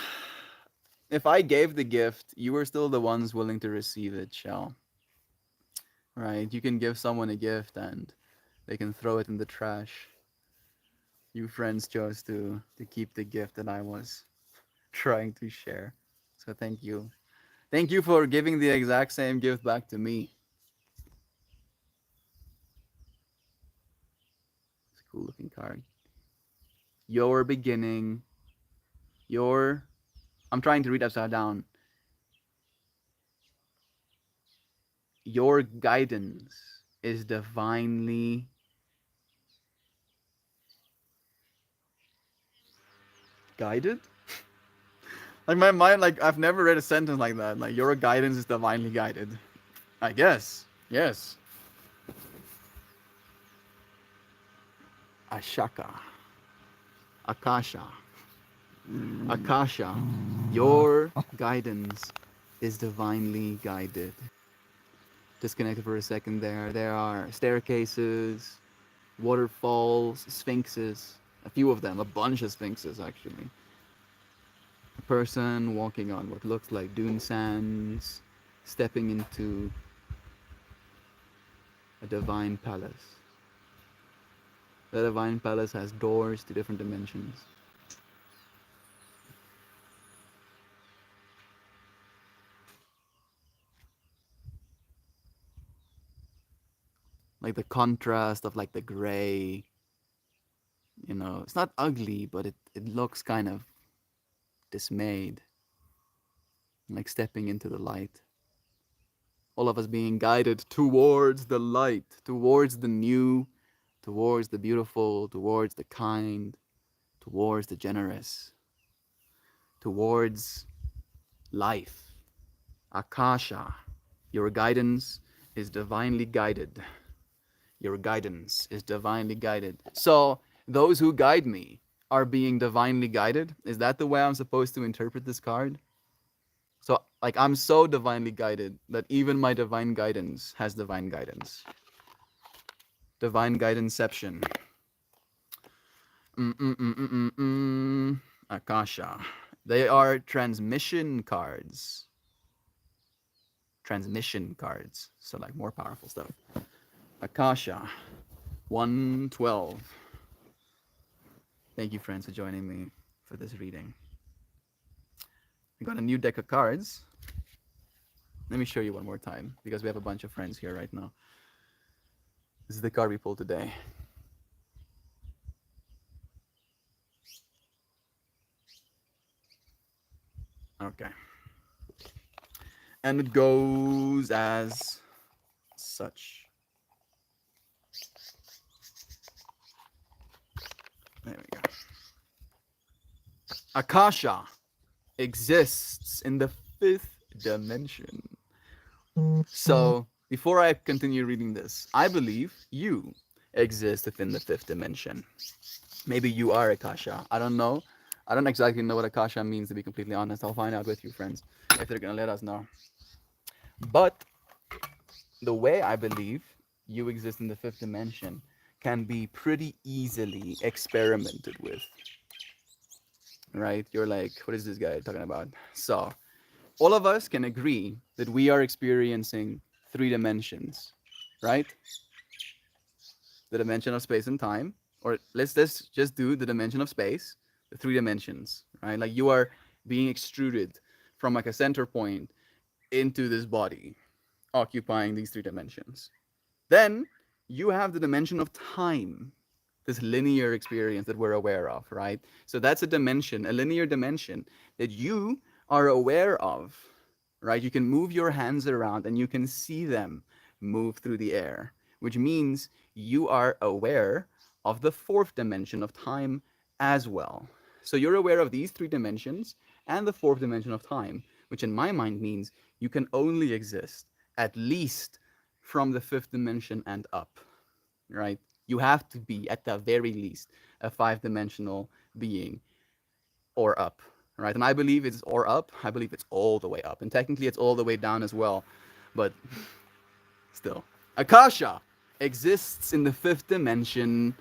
if I gave the gift, you were still the ones willing to receive it, Shell. Right? You can give someone a gift and they can throw it in the trash. You friends chose to keep the gift that I was trying to share. So thank you. Thank you for giving the exact same gift back to me. It's a cool looking card. Your beginning. Your I'm trying to read upside down. Your guidance is divinely guided? Like my mind, like I've never read a sentence like that. Like your guidance is divinely guided. I guess. Yes. Ashaka. Akasha. Akasha. Your guidance is divinely guided. Disconnected for a second there. There are staircases, waterfalls, sphinxes. A few of them. A bunch of sphinxes actually. A person walking on what looks like dune sands, stepping into a divine palace. The divine palace has doors to different dimensions. Like the contrast of like the gray, you know, it's not ugly, but it looks kind of dismayed. Like stepping into the light. All of us being guided towards the light, towards the new, towards the beautiful, towards the kind, towards the generous, towards life. Akasha, your guidance is divinely guided. Your guidance is divinely guided. So, those who guide me are being divinely guided? Is that the way I'm supposed to interpret this card? So, like, I'm so divinely guided that even my divine guidance has divine guidance. Divine guidanceception. Akasha. They are transmission cards. Transmission cards. So, like, more powerful stuff. Akasha. 112. Thank you, friends, for joining me for this reading. I got a new deck of cards. Let me show you one more time, because we have a bunch of friends here right now. This is the card we pulled today. Okay. And it goes as such. There we go. Akasha exists in the 5th dimension. So, before I continue reading this, I believe you exist within the 5th dimension. Maybe you are Akasha. I don't know. I don't exactly know what Akasha means, to be completely honest. I'll find out with you, friends, if they're going to let us know. But the way I believe you exist in the 5th dimension can be pretty easily experimented with. Right? You're like, what is this guy talking about? So, all of us can agree that we are experiencing 3 dimensions, right? The dimension of space and time, or let's just do the dimension of space, the 3 dimensions, right? Like you are being extruded from like a center point into this body, occupying these 3 dimensions. Then you have the dimension of time, this linear experience that we're aware of, right? So that's a dimension, a linear dimension that you are aware of, right? You can move your hands around and you can see them move through the air, which means you are aware of the 4th dimension of time as well. So you're aware of these 3 dimensions and the 4th dimension of time, which in my mind means you can only exist at least from the 5th dimension and up, right? You have to be at the very least a 5-dimensional being or up, right? And I believe it's or up. I believe it's all the way up. And technically it's all the way down as well. But still. Akasha exists in the 5th dimension.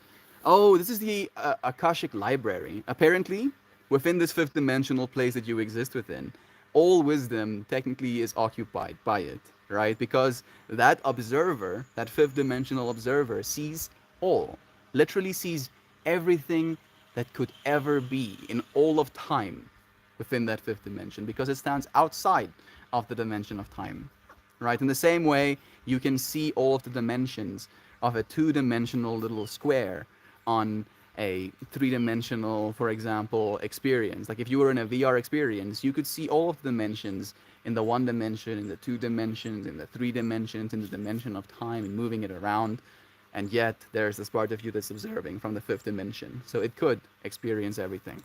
Oh, this is the Akashic Library. Apparently, within this 5th dimensional place that you exist within, all wisdom technically is occupied by it, right? Because that observer, that 5th dimensional observer, sees all, literally sees everything that could ever be in all of time within that 5th dimension, because it stands outside of the dimension of time, right? In the same way, you can see all of the dimensions of a 2-dimensional little square on a 3-dimensional, for example, experience. Like if you were in a VR experience, you could see all of the dimensions in the 1 dimension, in the 2 dimensions, in the 3 dimensions, in the dimension of time, and moving it around. And yet there's this part of you that's observing from the 5th dimension. So it could experience everything.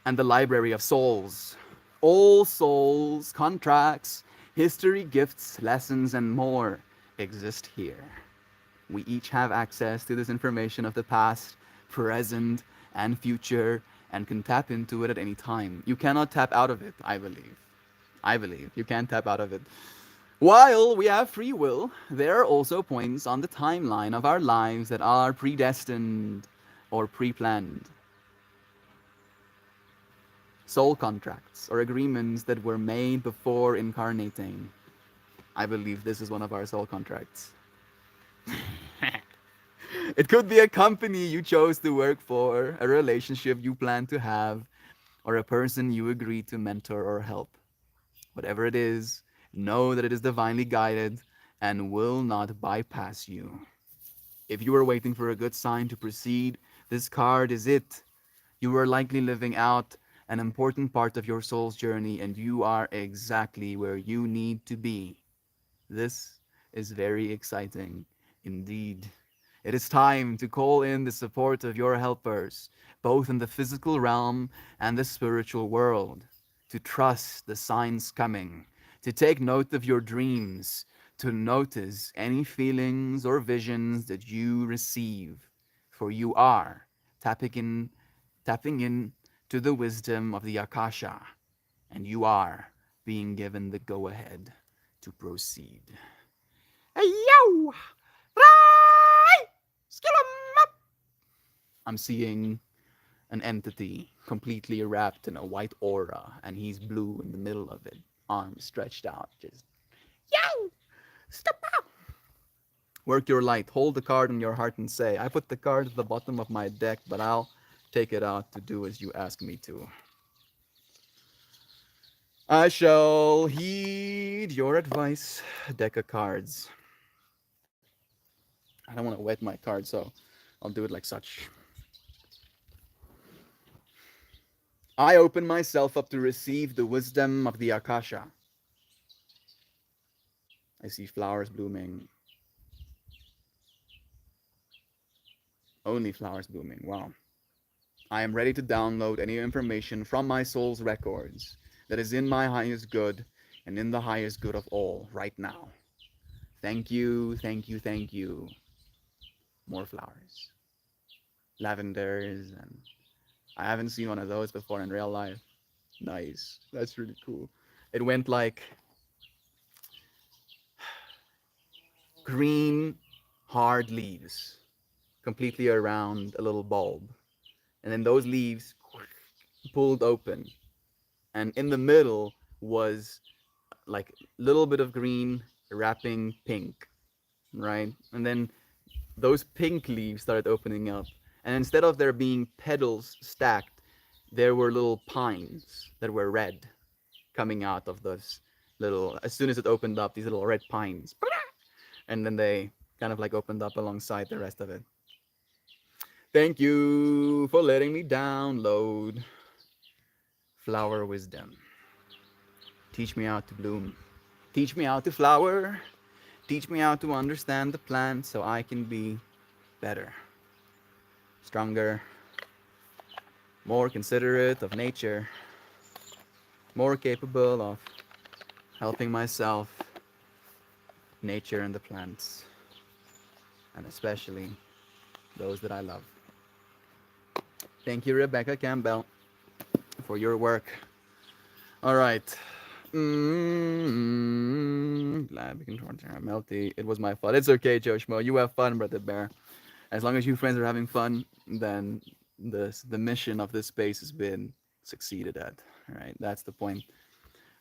and the library of souls. All souls, contracts, history, gifts, lessons, and more exist here. We each have access to this information of the past, present, and future, and can tap into it at any time. You cannot tap out of it, I believe. I believe you can't tap out of it. While we have free will, there are also points on the timeline of our lives that are predestined or pre planned. Soul contracts or agreements that were made before incarnating. I believe this is one of our soul contracts. It could be a company you chose to work for, a relationship you plan to have, or a person you agreed to mentor or help. Whatever it is, know that it is divinely guided and will not bypass you. If you are waiting for a good sign to proceed, this card is it. You are likely living out an important part of your soul's journey, and you are exactly where you need to be. This is very exciting indeed. It is time to call in the support of your helpers, both in the physical realm and the spiritual world, to trust the signs coming, to take note of your dreams, to notice any feelings or visions that you receive, for you are tapping in to the wisdom of the Akasha, and you are being given the go-ahead to proceed. Hey yo! Right! I'm seeing an entity completely wrapped in a white aura, and he's blue in the middle of it, arms stretched out, just yo! Step out! Work your light, hold the card in your heart and say, I put the card at the bottom of my deck, but I'll take it out to do as you ask me to. I shall heed your advice, deck of cards. I don't want to wet my card, so I'll do it like such. I open myself up to receive the wisdom of the Akasha. I see flowers blooming. Only flowers blooming, wow. I am ready to download any information from my soul's records that is in my highest good and in the highest good of all right now. Thank you, thank you, thank you. More flowers. Lavenders, and I haven't seen one of those before in real life. Nice. That's really cool. It went like green, hard leaves, completely around a little bulb. And then those leaves pulled open. And in the middle was like a little bit of green wrapping pink, right? And then those pink leaves started opening up. And instead of there being petals stacked, there were little pines that were red coming out of those little, as soon as it opened up, these little red pines. And then they kind of like opened up alongside the rest of it. Thank you for letting me download flower wisdom. Teach me how to bloom. Teach me how to flower. Teach me how to understand the plant so I can be better, stronger, more considerate of nature, more capable of helping myself, nature, and the plants, and especially those that I love. Thank you, Rebecca Campbell, for your work. All right. Glad we can turn Melty. It was my fault. It's okay, Joe Schmo. You have fun, Brother Bear. As long as you friends are having fun, then the mission of this space has been succeeded at. All right, that's the point.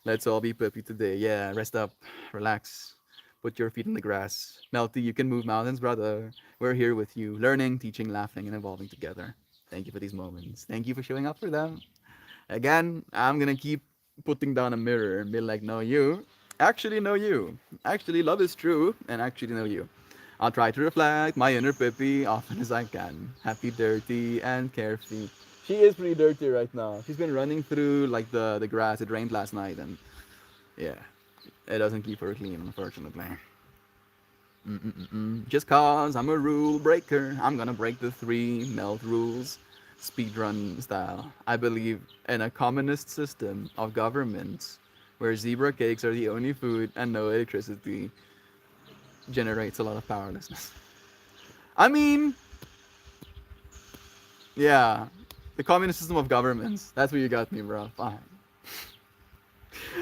Let's all be puppy today. Yeah, rest up, relax, put your feet in the grass. Melty, you can move mountains, brother. We're here with you, learning, teaching, laughing, and evolving together. Thank you for these moments. Thank you for showing up for them. Again, I'm gonna keep putting down a mirror and be like, no, you actually know you. Actually, love is true, and actually know you. I'll try to reflect my inner Pippi often as I can. Happy, dirty, and carefree. She is pretty dirty right now. She's been running through like the grass. It rained last night, and yeah, it doesn't keep her clean, unfortunately. Just cause I'm a rule breaker, I'm gonna break the 3 melt rules. speedrun style. I believe in a communist system of governments where zebra cakes are the only food and no electricity generates a lot of powerlessness. I mean, yeah, the communist system of governments. That's where you got me, bro. Fine.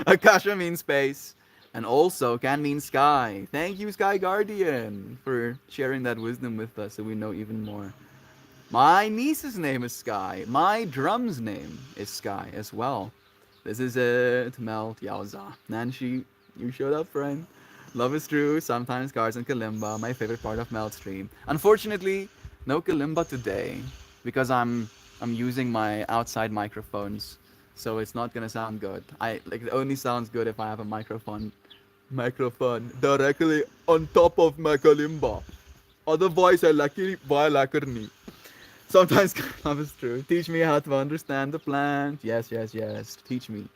Akasha means space, and also can mean sky. Thank you, Sky Guardian, for sharing that wisdom with us so we know even more. My niece's name is Sky. My drum's name is Sky as well. This is it, Melt Yauza. Nancy, you showed up, friend. Love is true, sometimes cards and kalimba, my favorite part of Melt stream. Unfortunately, no kalimba today because I'm using my outside microphones, so it's not gonna sound good. I like it only sounds good if I have a microphone directly on top of my kalimba. Otherwise, I lucky why lakarni. Sometimes love is true. Teach me how to understand the plant. Yes, yes, yes. Teach me.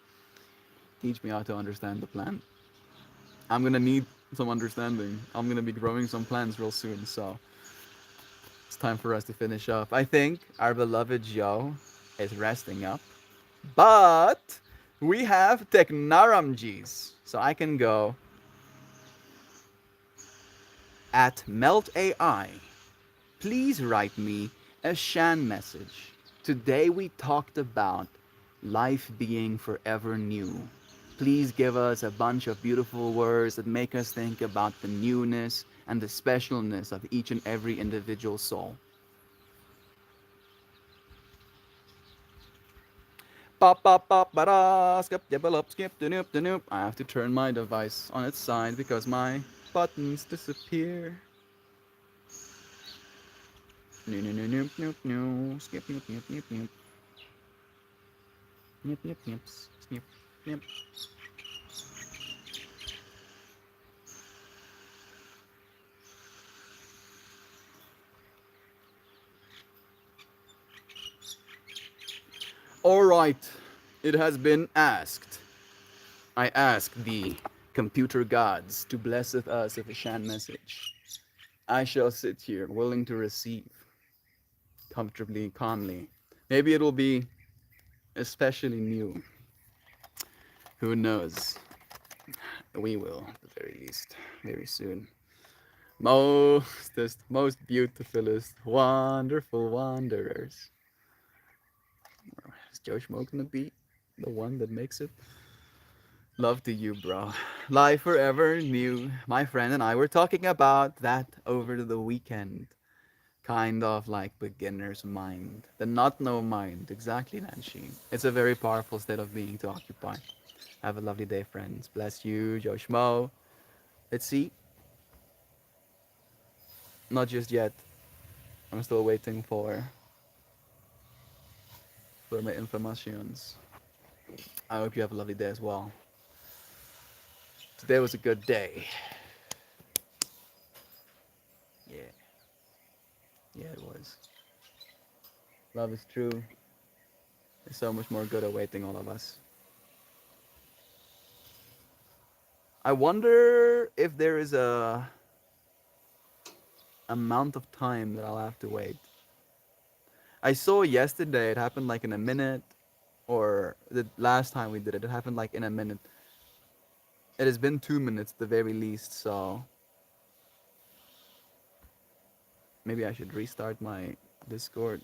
Teach me how to understand the plant. I'm gonna need some understanding. I'm gonna be growing some plants real soon, so it's time for us to finish up. I think our beloved Joe is resting up, but we have Technaramjis, so I can go at Melt AI. Please write me a Shan message. Today we talked about life being forever new. Please give us a bunch of beautiful words that make us think about the newness and the specialness of each and every individual soul. Pop, pop, pop, ba skip, develop, skip, the noop, the noop. I have to turn my device on its side because my buttons disappear. No, no, no, noop, noop, no. Skip, noop, noop, noop, noop. Nip, nip, nips. Snip, nip. Alright, it has been asked. I ask the computer gods to blesseth us with a Shan message. I shall sit here, willing to receive, comfortably, calmly. Maybe it will be especially new. Who knows? We will, at the very least, very soon. Most beautifulest, wonderful wanderers. Is Joe Schmo gonna be the one that makes it? Love to you, bro. Life forever new. My friend and I were talking about that over the weekend. Kind of like beginner's mind. The not know mind. Exactly, Nancy. It's a very powerful state of being to occupy. Have a lovely day, friends. Bless you, Joe Schmo. Let's see. Not just yet. I'm still waiting for my informations. I hope you have a lovely day as well. Today was a good day. Yeah. Yeah, it was. Love is true. There's so much more good awaiting all of us. I wonder if there is a amount of time that I'll have to wait. I saw yesterday it happened like in a minute, or the last time we did it, it happened like in a minute. It has been 2 minutes at the very least, so maybe I should restart my Discord.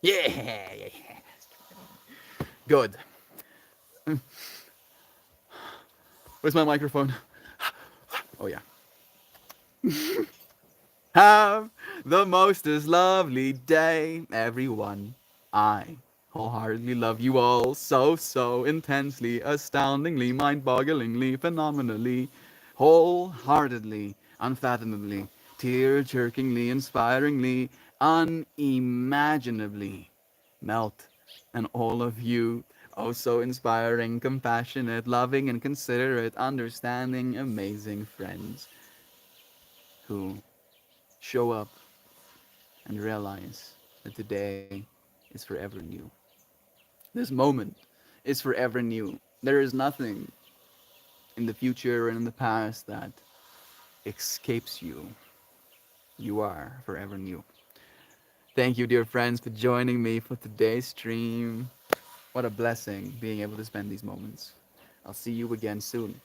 Yeah. Good. Where's my microphone? Oh yeah. Have the mostest lovely day, everyone. I wholeheartedly love you all so intensely, astoundingly, mind-bogglingly, phenomenally, wholeheartedly, unfathomably, tear-jerkingly, inspiringly, unimaginably. Melt, and all of you, oh so inspiring, compassionate, loving, and considerate, understanding, amazing friends who show up and realize that today is forever new. This moment is forever new. There is nothing in the future and in the past that escapes you. You are forever new. Thank you, dear friends, for joining me for today's stream. What a blessing being able to spend these moments. I'll see you again soon,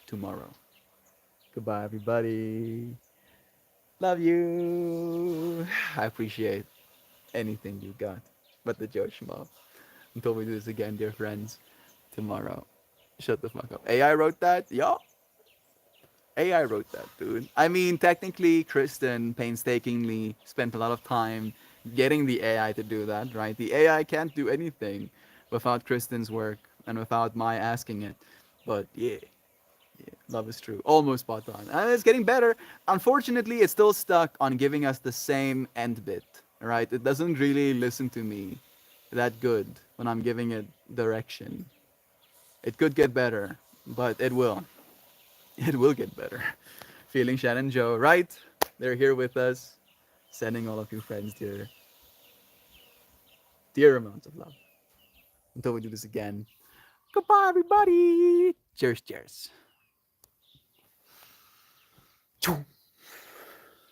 tomorrow. Goodbye, everybody. Love you. I appreciate anything you got, but the Joe Schmo. Until we do this again, dear friends, tomorrow. Shut the fuck up. AI wrote that? Yo. AI wrote that, dude. I mean, technically, Kristen painstakingly spent a lot of time getting the AI to do that, right? The AI can't do anything without Kristen's work and without my asking it. But yeah, love is true. Almost spot on. And it's getting better. Unfortunately, it's still stuck on giving us the same end bit, right? It doesn't really listen to me that good when I'm giving it direction. It could get better, but it will. It will get better. Feeling Shannon Joe, right? They're here with us. Sending all of you friends dear amounts of love. Until we do this again. Goodbye, everybody. Cheers, cheers. Choo.